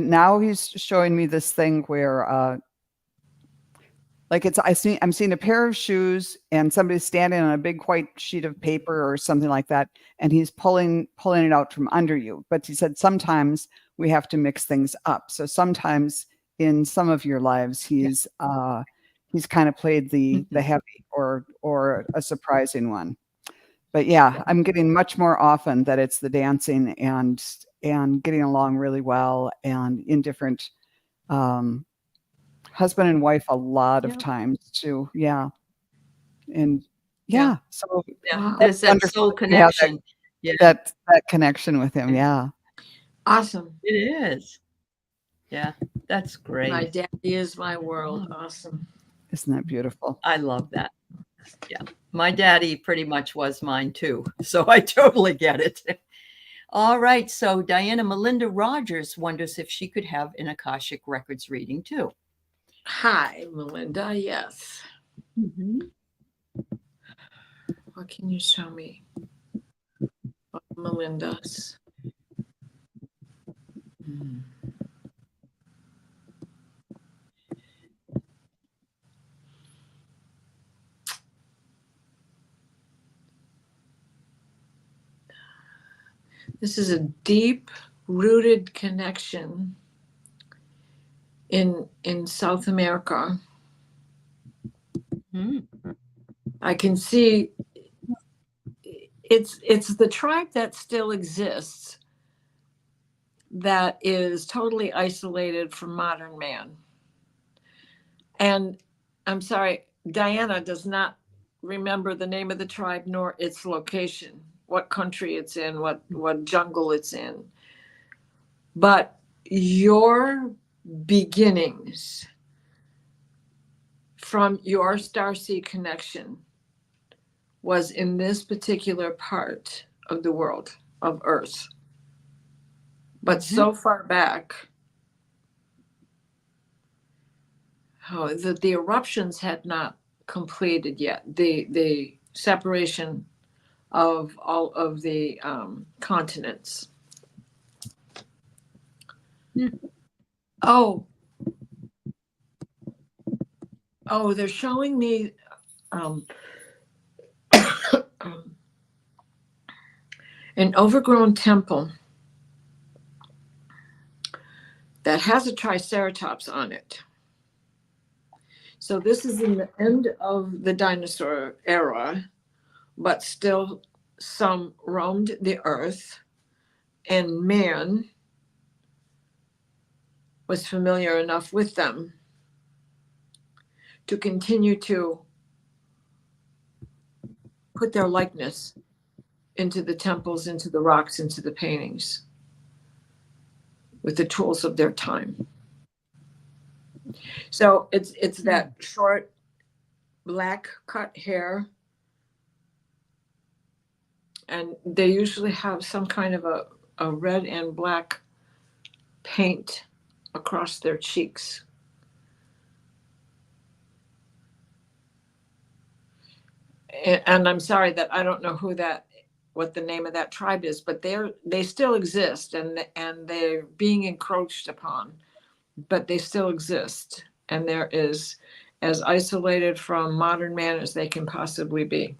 now he's showing me this thing where like I'm seeing a pair of shoes and somebody's standing on a big white sheet of paper or something like that, and he's pulling it out from under you. But he said sometimes we have to mix things up. So sometimes in some of your lives he's kind of played the heavy or a surprising one. But yeah, I'm getting much more often that it's the dancing and getting along really well and in different husband and wife a lot of times too. Yeah. And Yeah. so Yeah. Wow. There's that wonderful soul that you have connection. Yeah, that connection with him. Yeah. Awesome. it is. Yeah, that's My great. daddy is my world. Awesome. Isn't that beautiful? I love that. Yeah. My daddy pretty much was mine too. So I totally get it. All right. So Diana Melinda Rogers wonders if she could have an Akashic Records reading too. Hi, Melinda. Yes. Mm-hmm. What can you show me? Melinda's. This is a deep rooted connection in South America. Mm-hmm. I can see it's the tribe that still exists that is totally isolated from modern man. And I'm sorry, Diana does not remember the name of the tribe nor its location, what country it's in, what jungle it's in. But your beginnings from your starseed connection was in this particular part of the world of Earth. But so far back, that the eruptions had not completed yet. The separation of all of the continents. Yeah. Oh, they're showing me an overgrown temple that has a triceratops on it. So this is in the end of the dinosaur era, but still some roamed the earth, and man was familiar enough with them to continue to put their likeness into the temples, into the rocks, into the paintings with the tools of their time. So it's that short black cut hair, and they usually have some kind of a red and black paint across their cheeks. and I'm sorry that I don't know what the name of that tribe is, but they still exist, and they're being encroached upon, but they still exist, and they're as isolated from modern man as they can possibly be.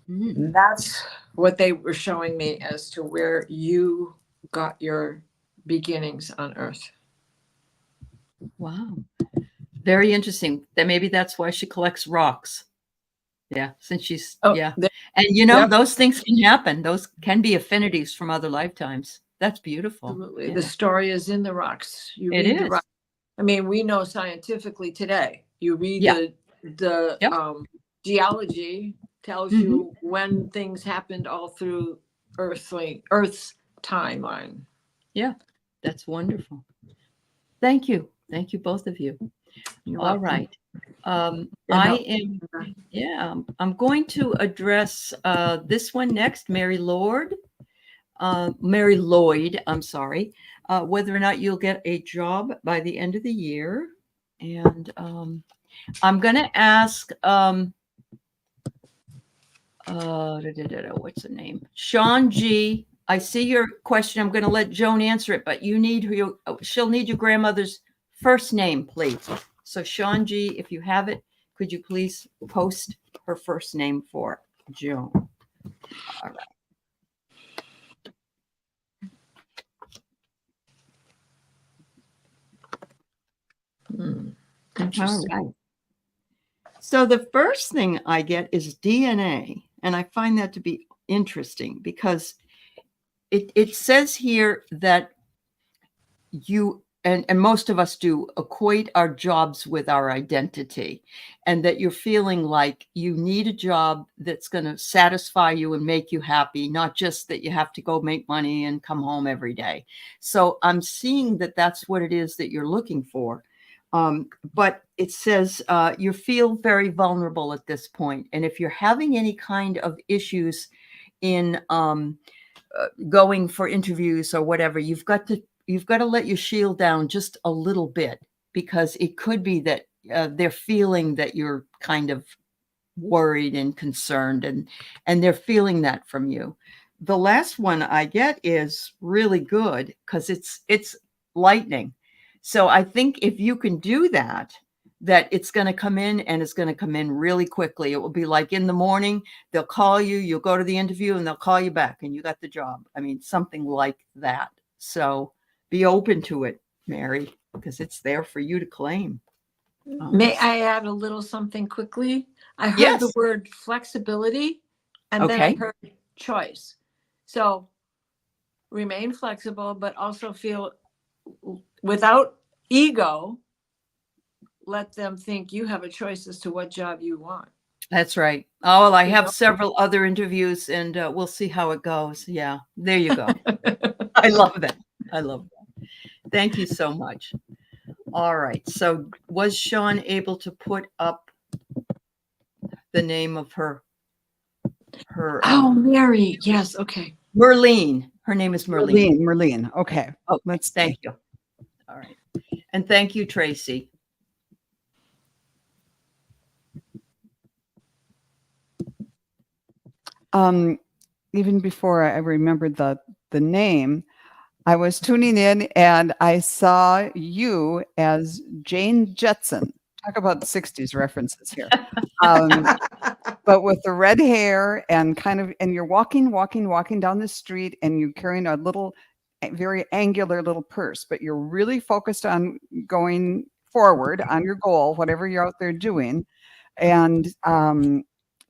That's what they were showing me as to where you got your beginnings on Earth. Wow. Very interesting. That maybe that's why she collects rocks. Yeah, since she's yeah. And you know, those things can happen. Those can be affinities from other lifetimes. That's beautiful. Absolutely. Yeah. The story is in the rocks. You It read the is. rocks. I mean, we know scientifically today. You read Yeah. the geology tells you when things happened all through Earth's timeline. Yeah, that's wonderful. Thank you. Thank you, both of you. All right. I'm going to address this one next, Mary Lloyd, I'm sorry, whether or not you'll get a job by the end of the year. And I'm going to ask, what's the name? Sean G. I see your question. I'm going to let Joan answer it, but she'll need your grandmother's first name, please. So Sean G., if you have it, could you please post her first name for Joan? All right. Interesting. All right. So the first thing I get is DNA, and I find that to be interesting because it says here that you and most of us do equate our jobs with our identity, and that you're feeling like you need a job that's going to satisfy you and make you happy, not just that you have to go make money and come home every day. So I'm seeing that that's what it is that you're looking for. But it says you feel very vulnerable at this point. And if you're having any kind of issues in going for interviews or whatever, you've got to let your shield down just a little bit, because it could be that they're feeling that you're kind of worried and concerned, and they're feeling that from you. The last one I get is really good because it's lightning. So I think if you can do that it's going to come in, and it's going to come in really quickly. It will be like in the morning, they'll call you, you'll go to the interview, and they'll call you back and you got the job. I mean, something like that. So be open to it, Mary, because it's there for you to claim. May I add a little something quickly? I heard Yes. the word flexibility, and then I heard choice. So remain flexible, but also feel without ego. Let them think you have a choice as to what job you want. That's right. Oh, well, I have several other interviews, and we'll see how it goes. Yeah, there you go. I love that. Thank you so much. All right. So was Sean able to put up the name of her? Mary. Yes. Okay. Merlene. Her name is Merlene. Merlene. Okay. Oh, thank you. All right. And thank you, Tracy. Even before I remembered the name, I was tuning in and I saw you as Jane Jetson. Talk about 60s references here. But with the red hair and and you're walking down the street, and you're carrying a little, very angular little purse, but you're really focused on going forward on your goal, whatever you're out there doing. And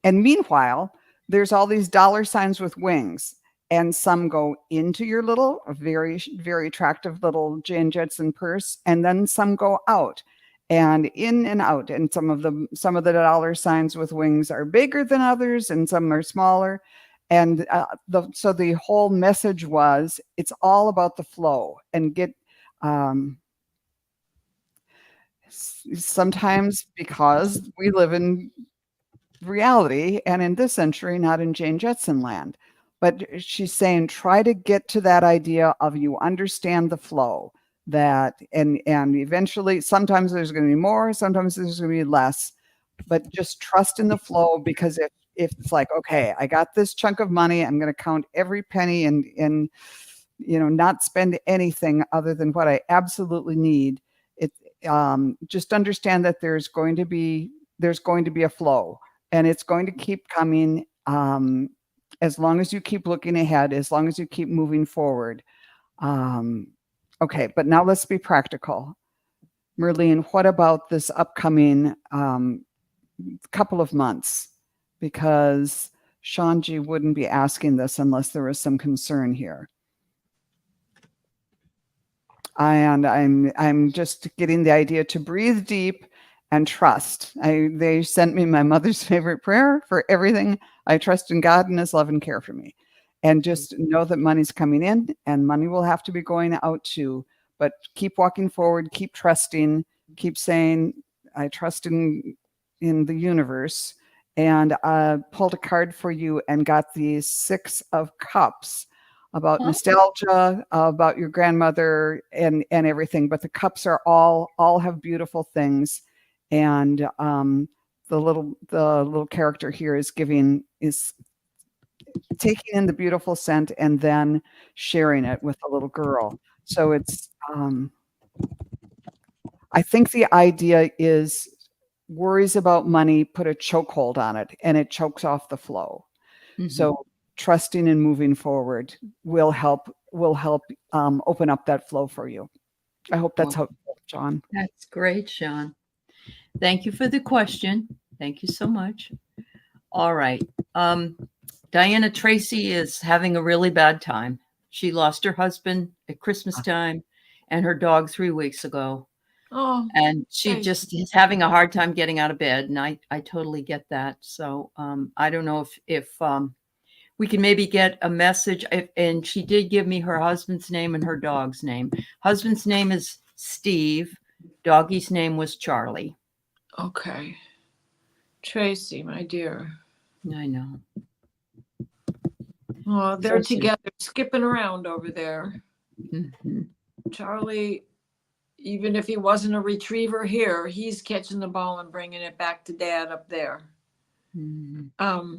meanwhile, there's all these dollar signs with wings, and some go into your little, very, very attractive little Jane Jetson purse, and then some go out and in and out. And some of the dollar signs with wings are bigger than others, and some are smaller. And so the whole message was, it's all about the flow, and get sometimes, because we live in reality and in this century, not in Jane Jetson land. But she's saying, try to get to that idea of you understand the flow, that and eventually sometimes there's going to be more, sometimes there's going to be less, but just trust in the flow, because if it's like, okay, I got this chunk of money, I'm going to count every penny and not spend anything other than what I absolutely need. It just understand that there's going to be a flow, and it's going to keep coming, as long as you keep looking ahead, as long as you keep moving forward. Okay, but now let's be practical. Merlene, what about this upcoming couple of months? Because Shanji wouldn't be asking this unless there was some concern here. And I'm just getting the idea to breathe deep and trust. They sent me my mother's favorite prayer for everything. I trust in God and His love and care for me. And just know that money's coming in, and money will have to be going out too. But keep walking forward, keep trusting, keep saying, I trust in the universe. And pulled a card for you and got the 6 of Cups, about nostalgia, about your grandmother and everything. But the cups are all have beautiful things. And the little character here is taking in the beautiful scent and then sharing it with the little girl. So it's, I think the idea is, worries about money put a chokehold on it, and it chokes off the flow. Mm-hmm. So trusting and moving forward will help open up that flow for you. I hope that's helpful, John. That's great, Sean. Thank you for the question. Thank you so much. All right. Diana Tracy is having a really bad time. She lost her husband at Christmas time and her dog 3 weeks ago. Oh, and she just is having a hard time getting out of bed. And I totally get that. So I don't know if we can maybe get a message. And she did give me her husband's name and her dog's name. Husband's name is Steve. Doggy's name was Charlie. Okay. Tracy, my dear. I know. Oh, they're together, skipping around over there. Mm-hmm. Charlie, even if he wasn't a retriever here, he's catching the ball and bringing it back to Dad up there. Mm-hmm.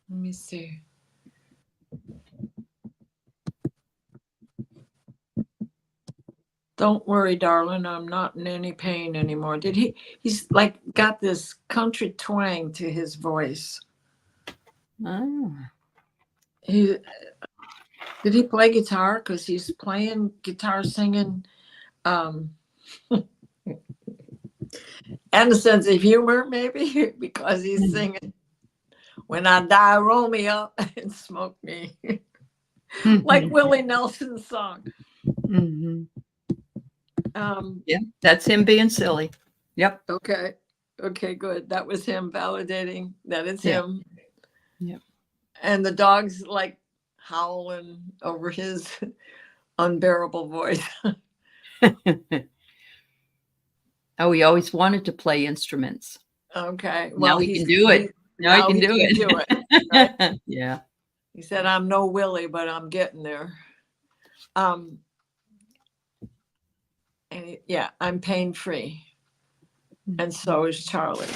Let me see. Don't worry, darling. I'm not in any pain anymore. He's like got this country twang to his voice. Oh. Did he play guitar? Because he's playing guitar, singing, and a sense of humor, maybe, because he's singing "When I Die, Roll Me Up and Smoke Me," like Willie Nelson's song. Mm-hmm. Yeah, that's him being silly. Yep. Okay, good. That was him validating that it's him. Yep. And the dog's like howling over his unbearable voice. Oh, he always wanted to play instruments. Okay. Well, now he can do it. Now he can do it. Right? Yeah. He said, "I'm no Willie, but I'm getting there." And I'm pain free. And so is Charlie.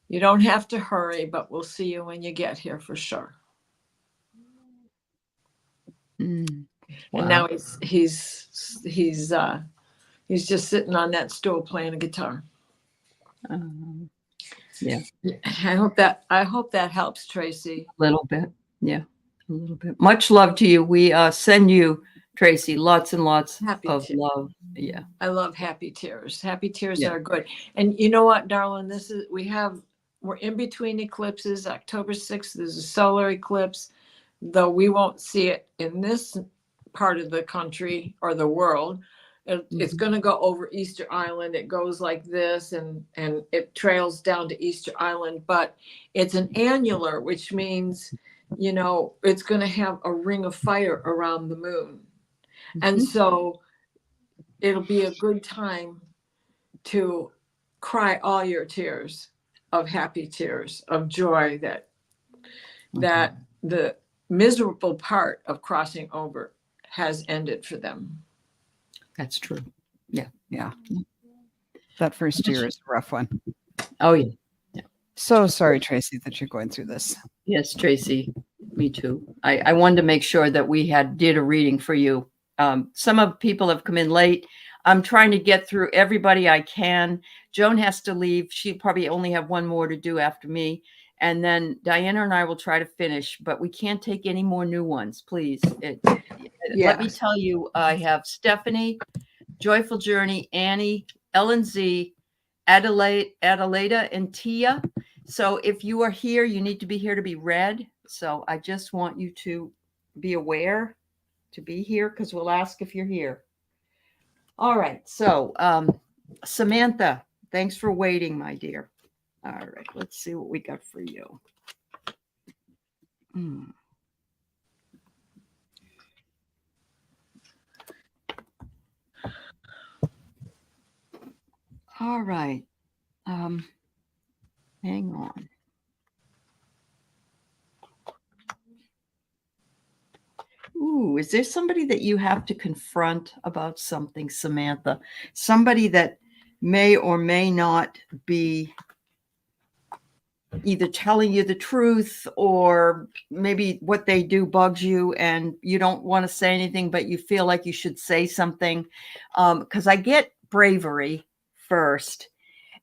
You don't have to hurry, but we'll see you when you get here for sure. Mm. Wow. And now he's just sitting on that stool playing a guitar. Yeah. I hope that helps, Tracy. A little bit. Yeah. A little bit. Much love to you. We send you, Tracy, lots and lots of love. Yeah. I love happy tears. Happy tears are good. And you know what, darling, we're in between eclipses. October 6th, there's a solar eclipse, though we won't see it in this part of the country or the world. It's going to go over Easter Island. It goes like this and it trails down to Easter Island, but it's an annular, which means, it's going to have a ring of fire around the moon. And so it'll be a good time to cry all your tears of happy tears of joy that the miserable part of crossing over has ended for them. That's true. Yeah. That first year is a rough one. Oh, yeah. So sorry, Tracy, that you're going through this. Yes, Tracy, me too. I wanted to make sure that we did a reading for you. Some of people have come in late. I'm trying to get through everybody I can. Joan has to leave. She probably only have one more to do after me. And then Diana and I will try to finish, but we can't take any more new ones, please. Let me tell you, I have Stephanie, Joyful Journey, Annie, Ellen Z, Adelaida, and Tia. So if you are here, you need to be here to be read. So I just want you to be aware to be here because we'll ask if you're here. All right. So Samantha, thanks for waiting, my dear. All right. Let's see what we got for you. All right. Hang on. Ooh, is there somebody that you have to confront about something, Samantha? Somebody that may or may not be either telling you the truth or maybe what they do bugs you and you don't want to say anything, but you feel like you should say something. Because I get bravery first,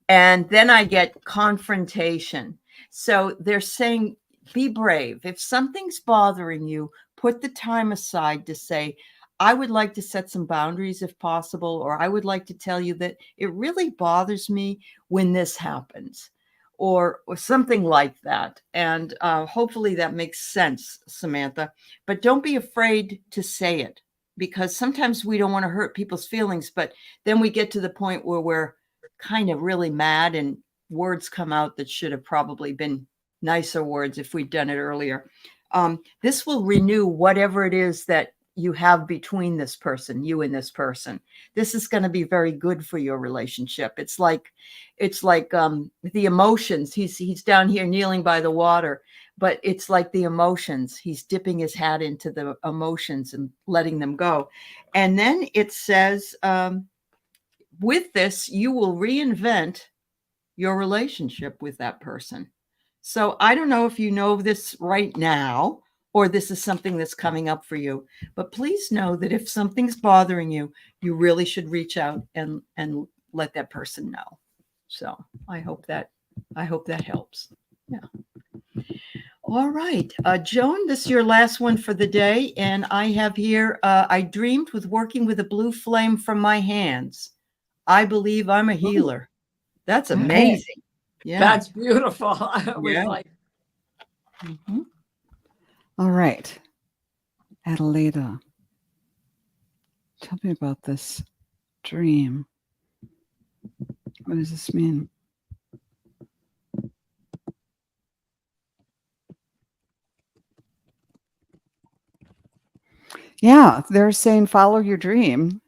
and then I get confrontation. So they're saying, be brave. If something's bothering you, put the time aside to say, I would like to set some boundaries if possible, or I would like to tell you that it really bothers me when this happens, or something like that. And hopefully that makes sense, Samantha. But don't be afraid to say it, because sometimes we don't want to hurt people's feelings, but then we get to the point where we're kind of really mad and words come out that should have probably been nicer words if we'd done it earlier. This will renew whatever it is that you have between this person, you and this person. This is going to be very good for your relationship. It's like the emotions. He's down here kneeling by the water, but it's like the emotions. He's dipping his hat into the emotions and letting them go. And then it says, with this, you will reinvent your relationship with that person. So I don't know if you know this right now, or this is something that's coming up for you, but please know that if something's bothering you, you really should reach out and let that person know. So I hope that helps. Yeah. All right. Joan, this is your last one for the day. And I have here, I dreamed with working with a blue flame from my hands. I believe I'm a healer. That's amazing. Yeah. That's beautiful. I was like, All right. Adelaida, tell me about this dream. What does this mean? Yeah, they're saying follow your dream.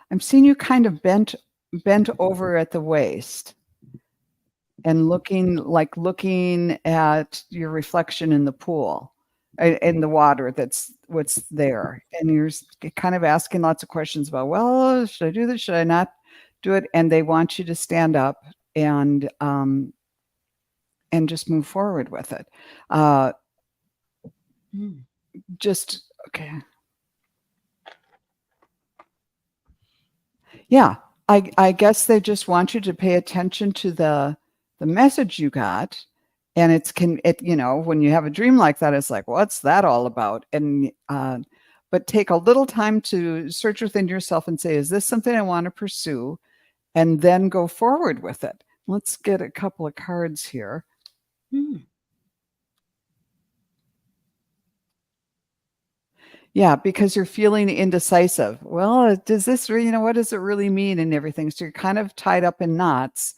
I'm seeing you kind of bent over at the waist and looking at your reflection in the pool, in the water that's what's there. And you're kind of asking lots of questions about, well, should I do this? Should I not do it? And they want you to stand up and just move forward with it. Just, okay. Yeah, I guess they just want you to pay attention to the message you got. And when you have a dream like that, it's like, what's that all about? And but take a little time to search within yourself and say, is this something I want to pursue? And then go forward with it. Let's get a couple of cards here. Yeah, because you're feeling indecisive. Well, does this, what does it really mean and everything? So you're kind of tied up in knots.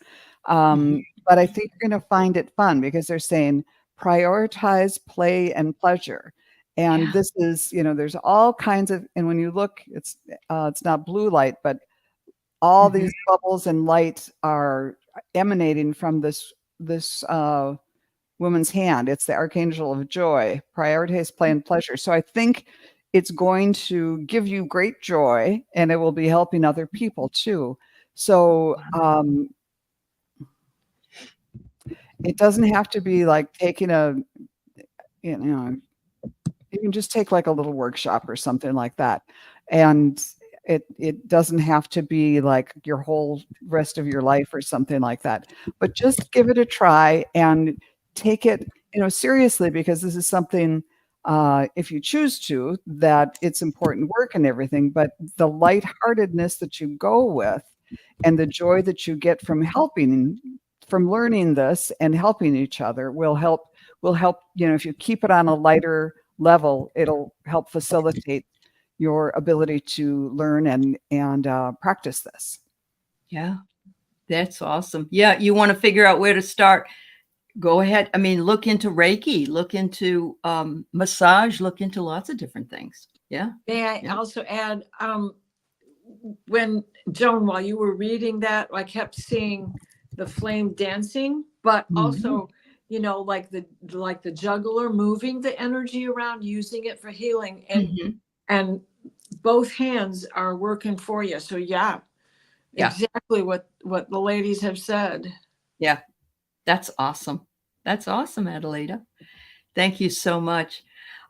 But I think you're going to find it fun because they're saying prioritize play and pleasure. And this is, there's all kinds of, and when you look, it's not blue light, but all these bubbles and light are emanating from this woman's hand. It's the archangel of joy. Prioritize play and pleasure. So I think it's going to give you great joy, and it will be helping other people too. So it doesn't have to be like taking a, you know, you can just take like a little workshop or something like that. And it doesn't have to be like your whole rest of your life or something like that, but just give it a try and take it, seriously, because this is something, if you choose to, that it's important work and everything, but the lightheartedness that you go with and the joy that you get from from learning this and helping each other will help, if you keep it on a lighter level, it'll help facilitate your ability to learn and practice this. Yeah, that's awesome. Yeah, you want to figure out where to start. Go ahead. I mean, look into Reiki, look into massage, look into lots of different things. Yeah. May I also add, when Joan, while you were reading that, I kept seeing the flame dancing, but also, like the juggler moving the energy around, using it for healing, and both hands are working for you. So exactly what the ladies have said. Yeah, that's awesome. That's awesome, Adelaida. Thank you so much.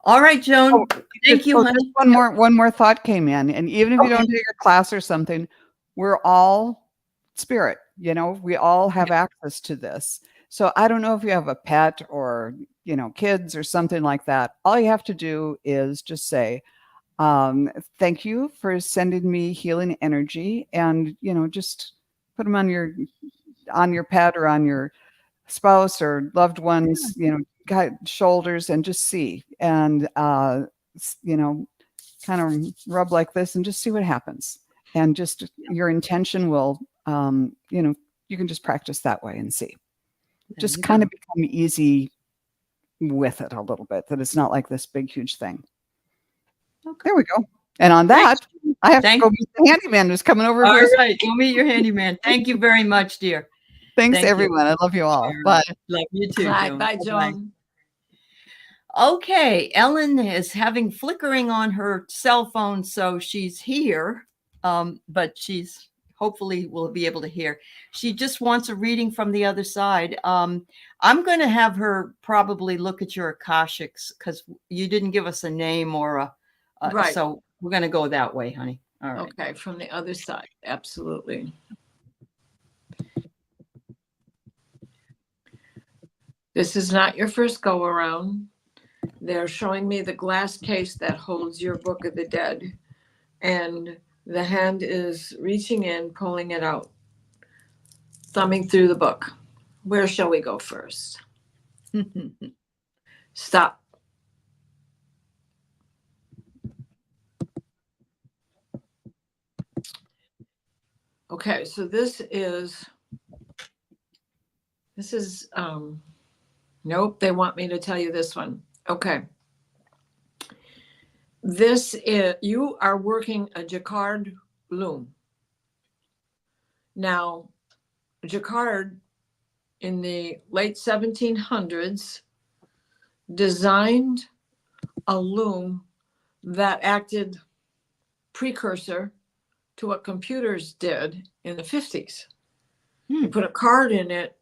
All right, Joan. Thank you, honey. One more thought came in, and even if you don't take a class or something, we're all spirit. We all have access to this. So I don't know if you have a pet or kids or something like that. All you have to do is just say, thank you for sending me healing energy, and just put them on your pet or on your spouse or loved ones, shoulders, and just see, and kind of rub like this and just see what happens. And just your intention will, you can just practice that way and see. Just kind of become easy with it a little bit, that it's not like this big, huge thing. Okay. There we go. And on that, I have to go meet the handyman who's coming over. All right. Go meet your handyman. Thank you very much, dear. Thanks, everyone. I love you all. Bye. Love you too, Joan. Bye, Joan. Okay. Ellen is having flickering on her cell phone, so she's here, but she's hopefully will be able to hear. She just wants a reading from the other side. I'm going to have her probably look at your Akashics, because you didn't give us a name or a right. So we're going to go that way, honey. All right. Okay, from the other side. Absolutely. This is not your first go around. They're showing me the glass case that holds your Book of the Dead, and the hand is reaching in, pulling it out, thumbing through the book. Where shall we go first? Stop. Okay, so this is nope, they want me to tell you this one. Okay. This is, you are working a jacquard loom. Now, jacquard in the late 1700s designed a loom that acted precursor to what computers did in the 50s. You put a card in it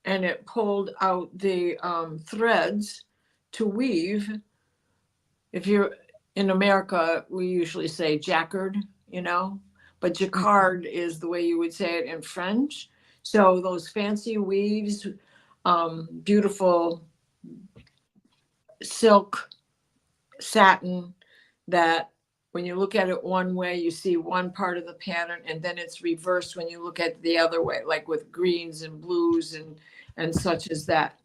and it pulled out the threads to weave. If you're in America, we usually say jacquard, but jacquard is the way you would say it in French. So those fancy weaves, beautiful silk, satin, that when you look at it one way, you see one part of the pattern, and then it's reversed when you look at it the other way, like with greens and blues and such as that.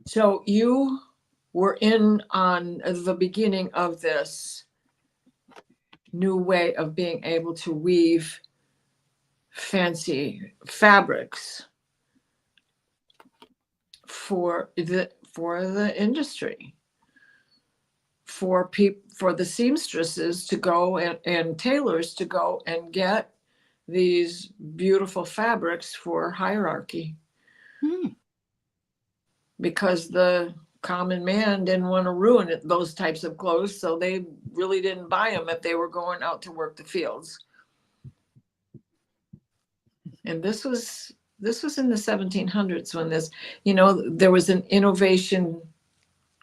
So you were in on the beginning of this new way of being able to weave fancy fabrics for the industry, for the seamstresses to go and tailors to go and get these beautiful fabrics for hierarchy. because the common man didn't want to ruin those types of clothes, so they really didn't buy them if they were going out to work the fields. And this was in the 1700s when this, there was an innovation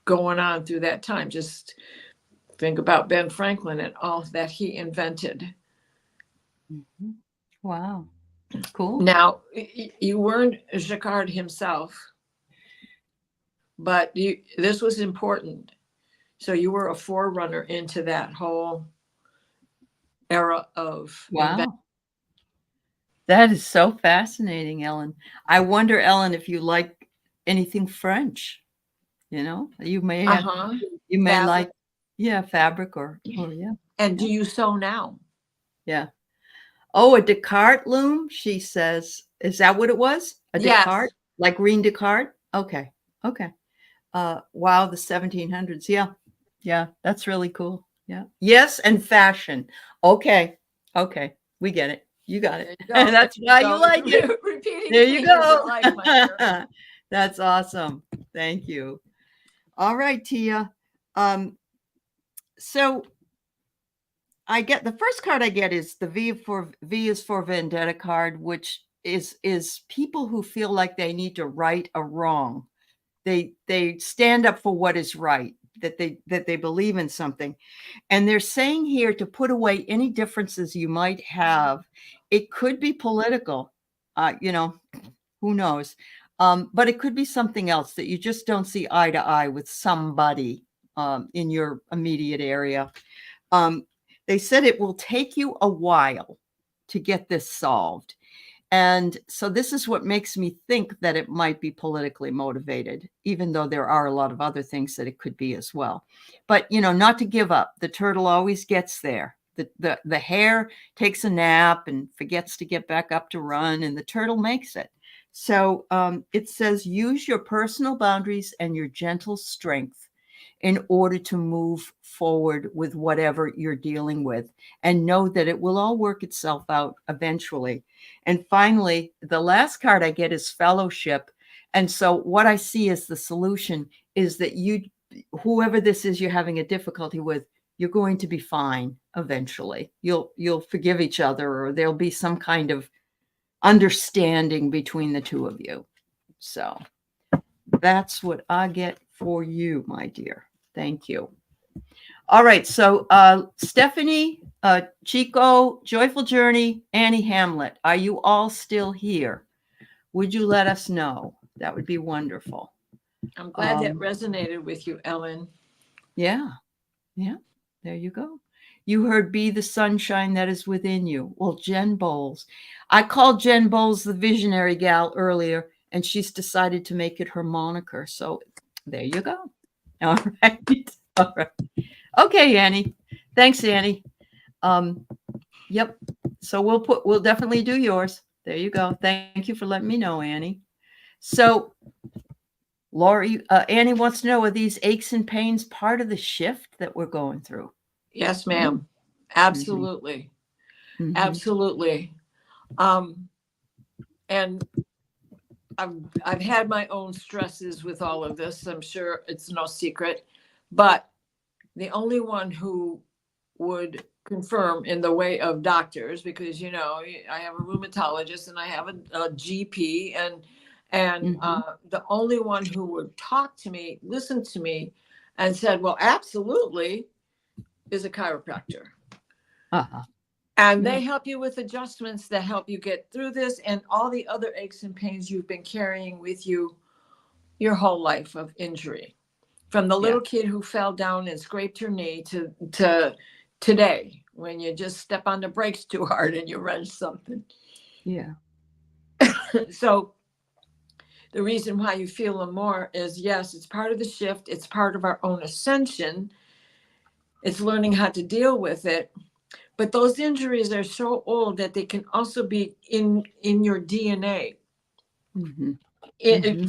going on through that time. Just think about Ben Franklin and all that he invented. Mhm. Wow. Cool. Now, you weren't Jacquard himself, but this was important. So you were a forerunner into that whole era of Wow. That is so fascinating, Ellen. I wonder, Ellen, if you like anything French. You may have, you may fabric. like, fabric or yeah. And do you sew now? Yeah. Oh, a Descartes loom, she says. Is that what it was? A Yes. Descartes? Like Rene Descartes? Okay. Okay. Wow, the 1700s. Yeah. Yeah, that's really cool. Yeah. Yes, and fashion. Okay. Okay. We get it. You got it. That's why you like it. Repeating There you go. like, my dear. That's awesome. Thank you. All right, Tia. So I get the first card I get is the V is for Vendetta card, which is people who feel like they need to right a wrong. They stand up for what is right, that they believe in something. And they're saying here to put away any differences you might have. It could be political, who knows? But it could be something else that you just don't see eye to eye with somebody in your immediate area. They said it will take you a while to get this solved. And so this is what makes me think that it might be politically motivated, even though there are a lot of other things that it could be as well. But, not to give up. The turtle always gets there. The hare takes a nap and forgets to get back up to run, and the turtle makes it. So it says, use your personal boundaries and your gentle strength in order to move forward with whatever you're dealing with, and know that it will all work itself out eventually. And finally, the last card I get is fellowship. And so what I see as the solution is that whoever this is you're having a difficulty with, you're going to be fine eventually. You'll forgive each other, or there'll be some kind of understanding between the two of you. So that's what I get for you, my dear. Thank you. All right. So Stephanie, Chico, Joyful Journey, Annie Hamlet, are you all still here? Would you let us know? That would be wonderful. I'm glad that resonated with you, Ellen. Yeah. Yeah. There you go. You heard be the sunshine that is within you. Well, Jen Bowles. I called Jen Bowles the visionary gal earlier, and she's decided to make it her moniker. So there you go. All right. All right. Okay, Annie. Thanks, Annie. Yep. So we'll definitely do yours. There you go. Thank you for letting me know, Annie. So Lori, Annie wants to know, are these aches and pains part of the shift that we're going through? Yes, ma'am. Absolutely. Mm-hmm. Absolutely. And I've had my own stresses with all of this. I'm sure it's no secret, but the only one who would confirm in the way of doctors, because I have a rheumatologist and I have a GP, and the only one who would talk to me, listen to me, and said, "Well, absolutely," is a chiropractor. And they help you with adjustments that help you get through this and all the other aches and pains you've been carrying with you your whole life of injury. From the little kid who fell down and scraped her knee to today, when you just step on the brakes too hard and you wrench something. Yeah. So the reason why you feel them more is, yes, it's part of the shift. It's part of our own ascension. It's learning how to deal with it. But those injuries are so old that they can also be in your DNA,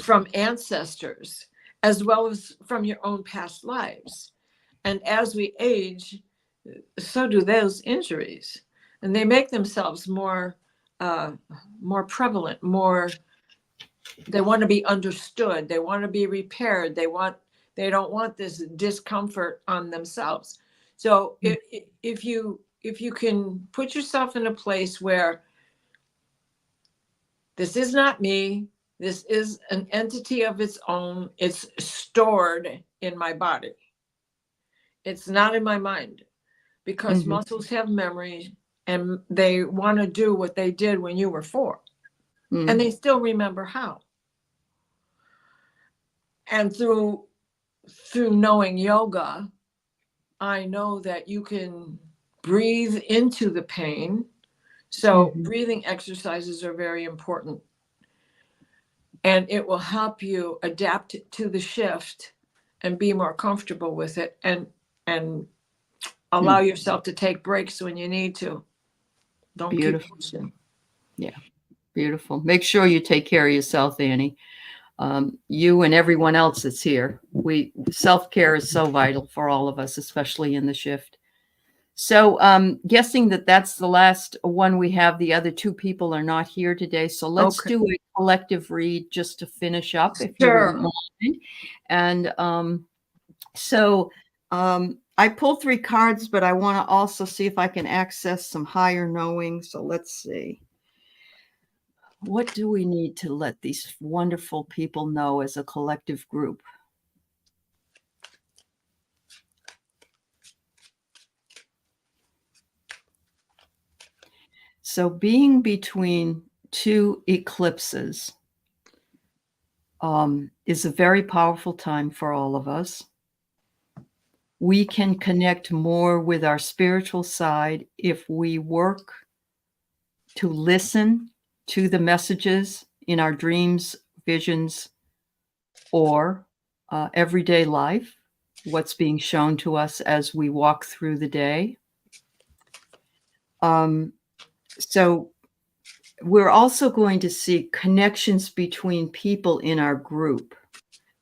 from ancestors, as well as from your own past lives. And as we age, so do those injuries. And they make themselves more prevalent, more to be understood. They want to be repaired. They don't want this discomfort on themselves. So if you can put yourself in a place where this is not me, this is an entity of its own, it's stored in my body. It's not in my mind, because muscles have memories and they want to do what they did when you were 4. And they still remember how. And through knowing yoga, I know that you can breathe into the pain. So breathing exercises are very important. And it will help you adapt to the shift and be more comfortable with it, and allow yourself to take breaks when you need to. Don't keep pushing. Yeah, beautiful. Make sure you take care of yourself, Annie. You and everyone else that's here. Self-care is so vital for all of us, especially in the shift. So guessing that that's the last one we have. The other 2 people are not here today. So let's do a collective read just to finish up, if you wouldn't mind. And I pulled 3 cards, but I want to also see if I can access some higher knowing. So let's see. What do we need to let these wonderful people know as a collective group? So being between 2 eclipses is a very powerful time for all of us. We can connect more with our spiritual side if we work to listen to the messages in our dreams, visions, or everyday life, what's being shown to us as we walk through the day. So we're also going to see connections between people in our group,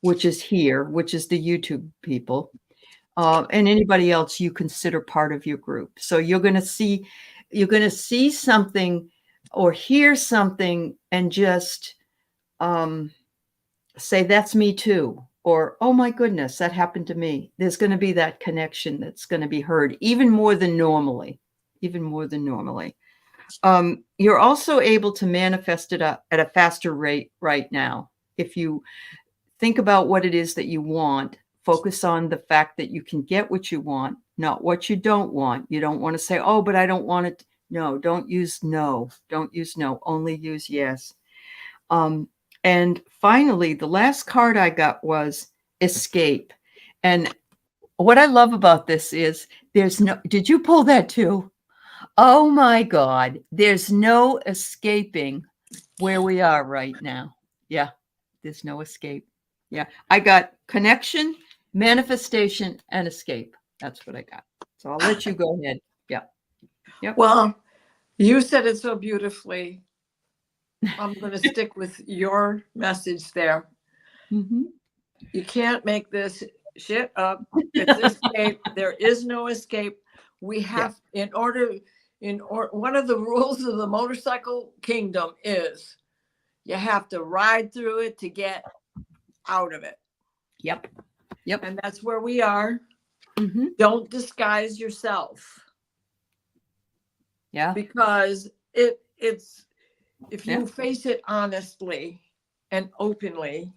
which is here, which is the YouTube people, and anybody else you consider part of your group. So you're going to see something or hear something and just say, that's me too. Or, oh my goodness, that happened to me. There's going to be that connection that's going to be heard even more than normally. You're also able to manifest it at a faster rate right now. If you think about what it is that you want, focus on the fact that you can get what you want, not what you don't want. You don't want to say, oh, but I don't want it. No, don't use no. Don't use no. Only use yes. And finally, the last card I got was escape. And what I love about this is did you pull that too? Oh my God, there's no escaping where we are right now. Yeah, there's no escape. Yeah, I got connection, manifestation, and escape. That's what I got. So I'll let you go ahead. Yeah. Yep. Well, you said it so beautifully. I'm going to stick with your message there. You can't make this shit up. It's escape. There is no escape. We have, one of the rules of the motorcycle kingdom is you have to ride through it to get out of it. Yep. And that's where we are. Don't disguise yourself. Yeah. Because it's if you face it honestly and openly,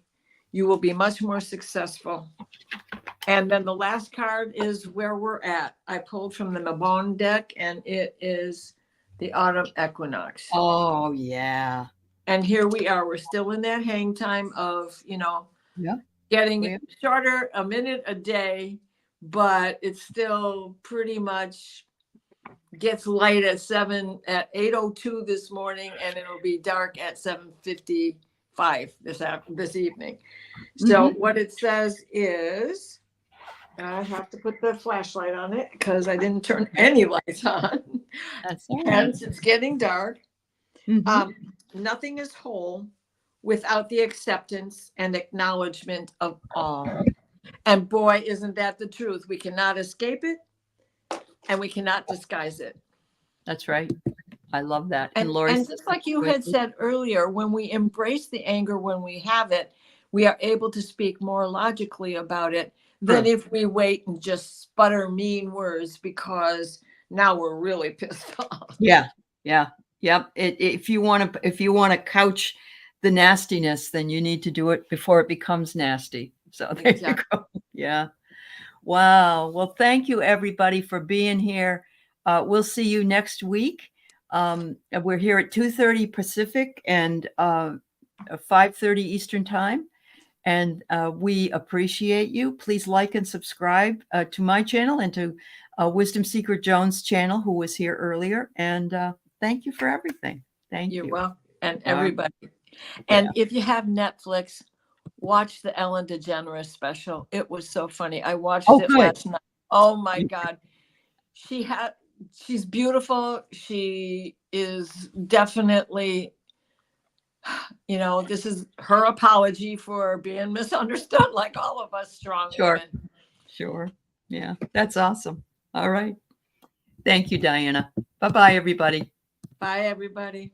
you will be much more successful. And then the last card is where we're at. I pulled from the Mabon deck, and it is the autumn equinox. Oh, yeah. And here we are. We're still in that hang time of, getting shorter, a minute a day, but it's still pretty much gets light at 8:02 this morning, and it'll be dark at 7:55 this evening. So what it says is, I have to put the flashlight on it because I didn't turn any lights on. That's all right. Hence, it's getting dark. Nothing is whole without the acceptance and acknowledgement of all. And boy, isn't that the truth? We cannot escape it, and we cannot disguise it. That's right. I love that. And Lori says just like you good. had said earlier, when we embrace the anger when we have it, we are able to speak more logically about it than True. if we wait and just sputter mean words because now we're really pissed off. Yeah. Yeah. Yep. If you want to couch the nastiness, then you need to do it before it becomes nasty. So there you Exactly. go. Yeah. Wow. Well, thank you everybody for being here. We'll see you next week. We're here at 2:30 Pacific and 5:30 Eastern time. And we appreciate you. Please like and subscribe to my channel and to Wisdom Seeker Jones' channel, who was here earlier. And thank you for everything. Thank You're you. welcome. And All right. everybody. And if you have Netflix, watch the Ellen DeGeneres special. It was so funny. I watched Oh, it good. last night. Oh my God. She's beautiful. She is definitely, this is her apology for being misunderstood like all of us strong Sure. women. Sure. Yeah, that's awesome. All right. Thank you, Diana. Bye-bye, everybody. Bye, everybody.